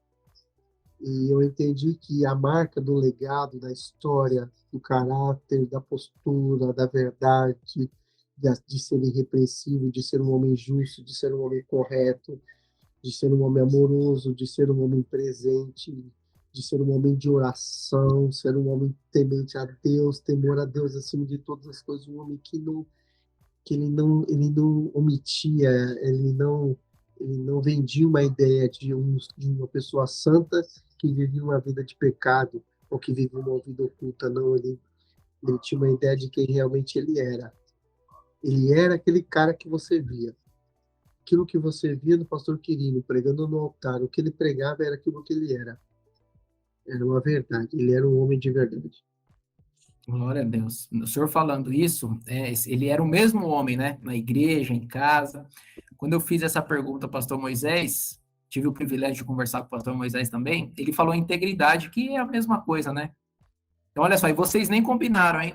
Speaker 2: e eu entendi que a marca do legado, da história, do caráter, da postura, da verdade, de ser irrepreensível, de ser um homem justo, de ser um homem correto, de ser um homem amoroso, de ser um homem presente, de ser um homem de oração, ser um homem temente a Deus, temor a Deus acima de todas as coisas, um homem ele não omitia, ele não vendia uma ideia de uma pessoa santa que vivia uma vida de pecado ou que vivia uma vida oculta, não, ele tinha uma ideia de quem realmente ele era. Ele era aquele cara que você via. Aquilo que você via no pastor Quirino pregando no altar, o que ele pregava era aquilo que ele era. Era uma verdade, ele era um homem de verdade.
Speaker 1: Glória a Deus. O senhor falando isso, ele era o mesmo homem, né? Na igreja, em casa. Quando eu fiz essa pergunta ao pastor Moisés, tive o privilégio de conversar com o pastor Moisés também, ele falou integridade, que é a mesma coisa, né? Então, olha só, e vocês nem combinaram, hein?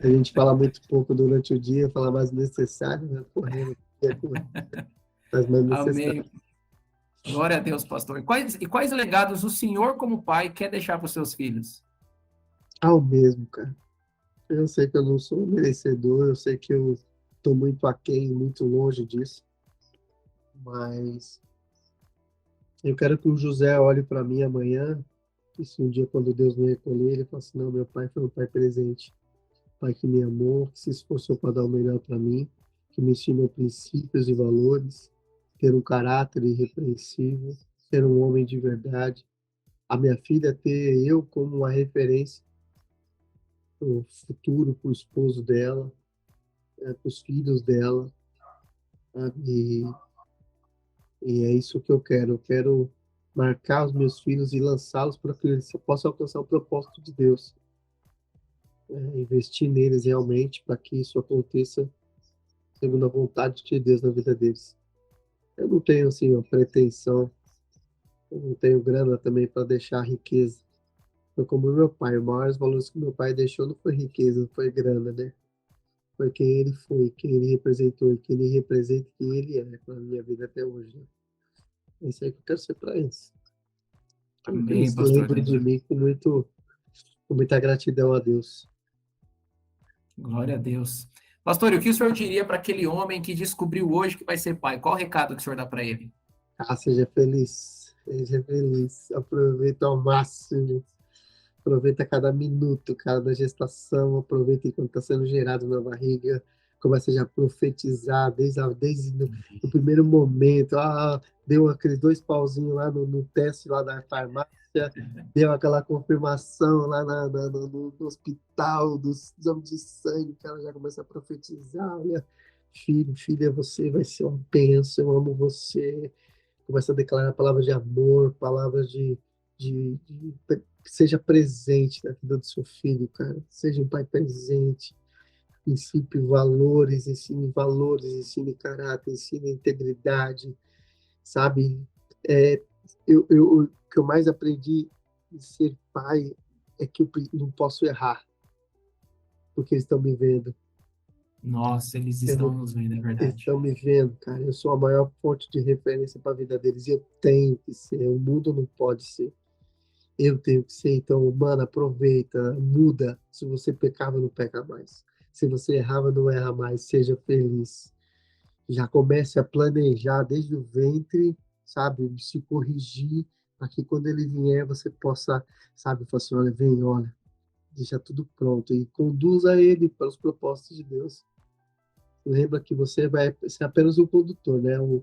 Speaker 2: A gente fala muito pouco durante o dia, fala mais necessário, né? Correndo, mas mais necessário.
Speaker 1: Amém. Glória a Deus, pastor. E quais legados o senhor, como pai, quer deixar para os seus filhos?
Speaker 2: Ao mesmo, cara. Eu sei que eu não sou merecedor, eu sei que eu estou muito aquém, muito longe disso, mas eu quero que o José olhe para mim amanhã, e se um dia, quando Deus me recolher, ele fala assim, não, meu pai foi um pai presente, pai que me amou, que se esforçou para dar o melhor para mim, que me ensinou princípios e valores, ter um caráter irrepreensível, ser um homem de verdade. A minha filha ter eu como uma referência para o futuro, para o esposo dela, para os filhos dela, sabe? E é isso que eu quero. Eu quero marcar os meus filhos e lançá-los para que eles possam alcançar o propósito de Deus. Investir neles realmente para que isso aconteça segundo a vontade de Deus na vida deles. Eu não tenho assim uma pretensão, eu não tenho grana também para deixar riqueza. Foi como meu pai, os maiores valores que meu pai deixou não foi riqueza, não foi grana, né? Foi quem ele foi, quem ele representou e quem ele representa e quem ele é para minha vida até hoje. Né? É isso aí que eu quero ser para eles. Quero que
Speaker 1: Amém,
Speaker 2: eles
Speaker 1: pastor.
Speaker 2: lembrem de mim com muita gratidão a Deus.
Speaker 1: Glória a Deus. Pastor, e o que o senhor diria para aquele homem que descobriu hoje que vai ser pai? Qual o recado que o senhor dá para ele?
Speaker 2: Ah, seja feliz, seja feliz. Aproveita ao máximo. Aproveita cada minuto, cada gestação, aproveita enquanto está sendo gerado na barriga, começa já a profetizar desde o primeiro momento. Deu aqueles 2 pauzinhos lá no teste lá da farmácia, deu aquela confirmação lá no hospital dos exames de sangue, o cara já começa a profetizar, olha, filho, filha, você vai ser uma bênção, eu amo você. Começa a declarar palavras de amor, palavras de seja presente na vida do seu filho, cara. Seja um pai presente. Valores, ensine caráter, ensine integridade, sabe? É, o que eu mais aprendi em ser pai é que eu não posso errar, porque eles estão me vendo.
Speaker 1: Nossa, eles
Speaker 2: Eu
Speaker 1: estão
Speaker 2: não,
Speaker 1: nos vendo, é
Speaker 2: eles
Speaker 1: verdade.
Speaker 2: estão me vendo, cara. Eu sou a maior fonte de referência para a vida deles. E eu tenho que ser. O mundo não pode ser. Eu tenho que ser, então, mano, aproveita, muda. Se você pecava, não peca mais. Se você errava, não erra mais. Seja feliz. Já comece a planejar desde o ventre, sabe? Se corrigir, para que quando ele vier, você possa, sabe? Falar assim, olha, vem, olha, deixa tudo pronto. E conduza ele para os propósitos de Deus. Lembra que você vai ser apenas um condutor, né? O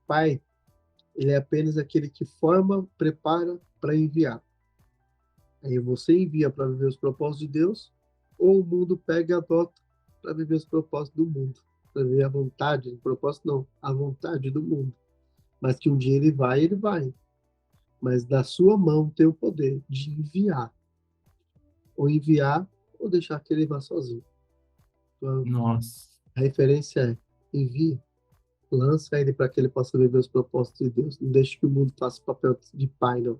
Speaker 2: pai, ele é apenas aquele que forma, prepara para enviar. Aí você envia para viver os propósitos de Deus, ou o mundo pega e adota para viver os propósitos do mundo, para viver a vontade, o propósito não, a vontade do mundo. Mas que um dia ele vai, ele vai. Mas na sua mão tem o poder de enviar ou deixar que ele vá sozinho. Então,
Speaker 1: Nossa,
Speaker 2: a referência é envie, Lança ele para que ele possa viver os propósitos de Deus. Não deixe que o mundo faça o papel de pai, não.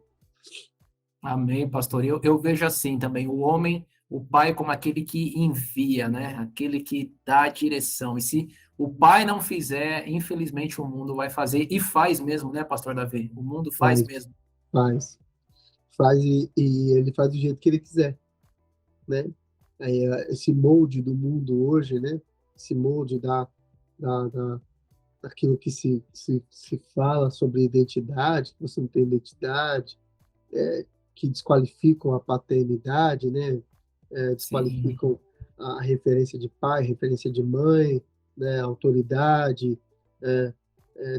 Speaker 1: Amém, pastor. Eu vejo assim também, o homem, o pai como aquele que envia, né? Aquele que dá a direção. E se o pai não fizer, infelizmente o mundo vai fazer, e faz mesmo, né, pastor Davi? O mundo faz
Speaker 2: Faz,
Speaker 1: mesmo.
Speaker 2: faz. Faz e ele faz do jeito que ele quiser, né? Aí, esse molde do mundo hoje, né? Esse molde da, da, daquilo que se fala sobre identidade, que você não tem identidade, que desqualificam a paternidade, né?
Speaker 1: Sim,
Speaker 2: Desqualificam a referência de pai, referência de mãe, né? Autoridade, é,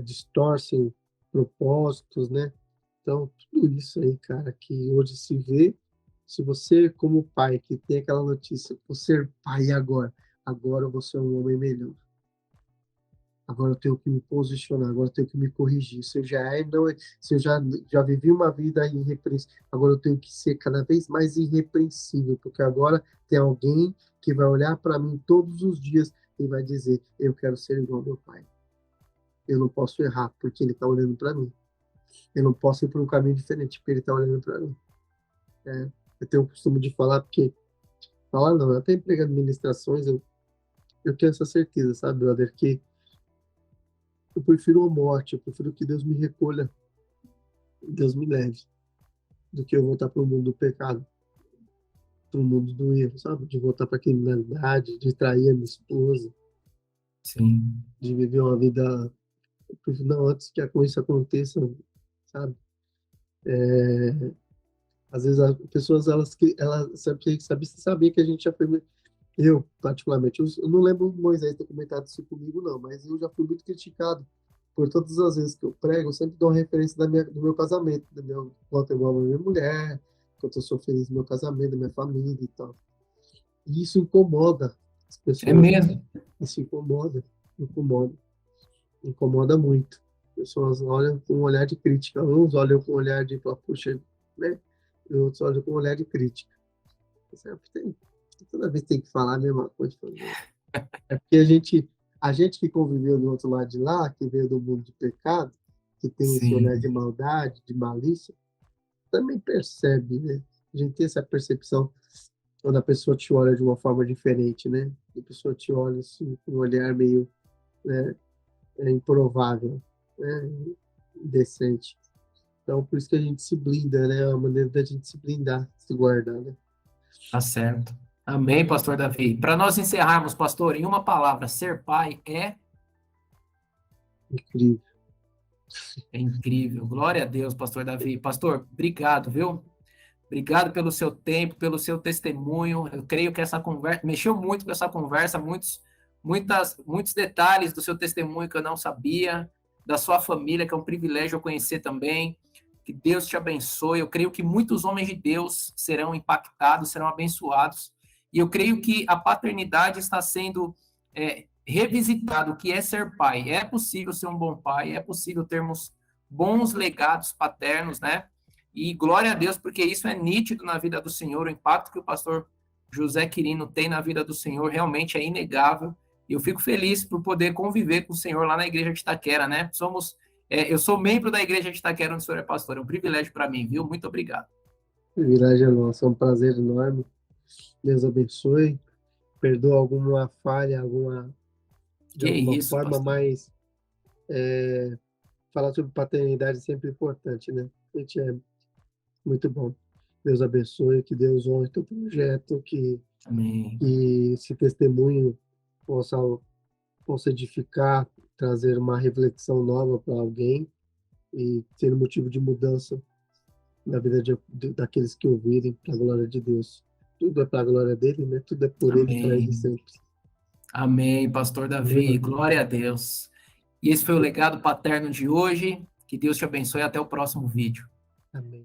Speaker 2: distorcem propósitos, né? Então, tudo isso aí, cara, que hoje se vê, se você, como pai, que tem aquela notícia, vou ser pai agora eu vou ser um homem melhor. Agora eu tenho que me posicionar, agora eu tenho que me corrigir. Se eu já não, se eu já vivi uma vida irrepreensível, agora eu tenho que ser cada vez mais irrepreensível, porque agora tem alguém que vai olhar para mim todos os dias e vai dizer: eu quero ser igual ao meu pai. Eu não posso errar porque ele está olhando para mim. Eu não posso ir por um caminho diferente porque ele está olhando para mim. É, eu tenho o costume de falar porque falar não, até empregando ministrações eu tenho essa certeza, sabe, brother, que eu prefiro a morte, eu prefiro que Deus me recolha, Deus me leve, do que eu voltar para o mundo do pecado, para o mundo do erro, sabe? De voltar para a criminalidade, de trair a minha esposa,
Speaker 1: sim.
Speaker 2: de viver uma vida. Não, antes que isso aconteça, sabe? Às vezes as pessoas, elas sabia que a gente já foi. Eu, particularmente, eu não lembro o Moisés ter comentado isso comigo, não, mas eu já fui muito criticado por todas as vezes que eu prego, eu sempre dou uma referência do meu casamento, do meu, quanto eu amo a minha mulher, quanto eu sou feliz no meu casamento, da minha família e tal. E isso incomoda as
Speaker 1: É
Speaker 2: pessoas,
Speaker 1: mesmo.
Speaker 2: isso incomoda, incomoda muito. As pessoas olham com um olhar de crítica, uns olham com um olhar de, puxa, né? E outros olham com um olhar de crítica. Sempre tem, toda vez tem que falar a mesma coisa. É porque a gente que conviveu do outro lado de lá, que veio do mundo de pecado, que tem esse olhar de
Speaker 1: Sim.
Speaker 2: maldade, de malícia, também percebe, né? A gente tem essa percepção quando a pessoa te olha de uma forma diferente, né? A pessoa te olha assim, com um olhar meio, né, improvável, né? Indecente. Então, por isso que a gente se blinda, né? É a maneira da gente se blindar, se guardar, né?
Speaker 1: Tá certo. Amém, pastor Davi. Para nós encerrarmos, pastor, em uma palavra, ser pai
Speaker 2: Incrível.
Speaker 1: é incrível. Glória a Deus, pastor Davi. Pastor, obrigado, viu? Obrigado pelo seu tempo, pelo seu testemunho. Eu creio que essa conversa mexeu muito com essa conversa, muitos detalhes do seu testemunho que eu não sabia, da sua família, que é um privilégio eu conhecer também. Que Deus te abençoe. Eu creio que muitos homens de Deus serão impactados, serão abençoados. E eu creio que a paternidade está sendo revisitado, o que é ser pai. É possível ser um bom pai, é possível termos bons legados paternos, né? E glória a Deus, porque isso é nítido na vida do Senhor, o impacto que o pastor José Quirino tem na vida do Senhor realmente é inegável. E eu fico feliz por poder conviver com o Senhor lá na igreja de Itaquera, né? Eu sou membro da igreja de Itaquera, onde o senhor é pastor. É um privilégio para mim, viu? Muito obrigado.
Speaker 2: Privilégio é nosso, é um prazer enorme. Deus abençoe. Perdoa alguma falha, de
Speaker 1: Que
Speaker 2: alguma
Speaker 1: isso,
Speaker 2: forma,
Speaker 1: pastor.
Speaker 2: mas falar sobre paternidade é sempre importante, né? Gente, é muito bom. Deus abençoe, que Deus honre teu projeto,
Speaker 1: Amém.
Speaker 2: que esse testemunho possa, possa edificar, trazer uma reflexão nova para alguém e ser motivo de mudança na vida daqueles que ouvirem, para a glória de Deus. Tudo é para a glória dele, né? Tudo é por ele, para ele
Speaker 1: Amém.
Speaker 2: sempre.
Speaker 1: Amém, pastor Davi.
Speaker 2: Amém,
Speaker 1: Glória a Deus. E esse foi o legado paterno de hoje. Que Deus te abençoe. Até o próximo vídeo.
Speaker 2: amém.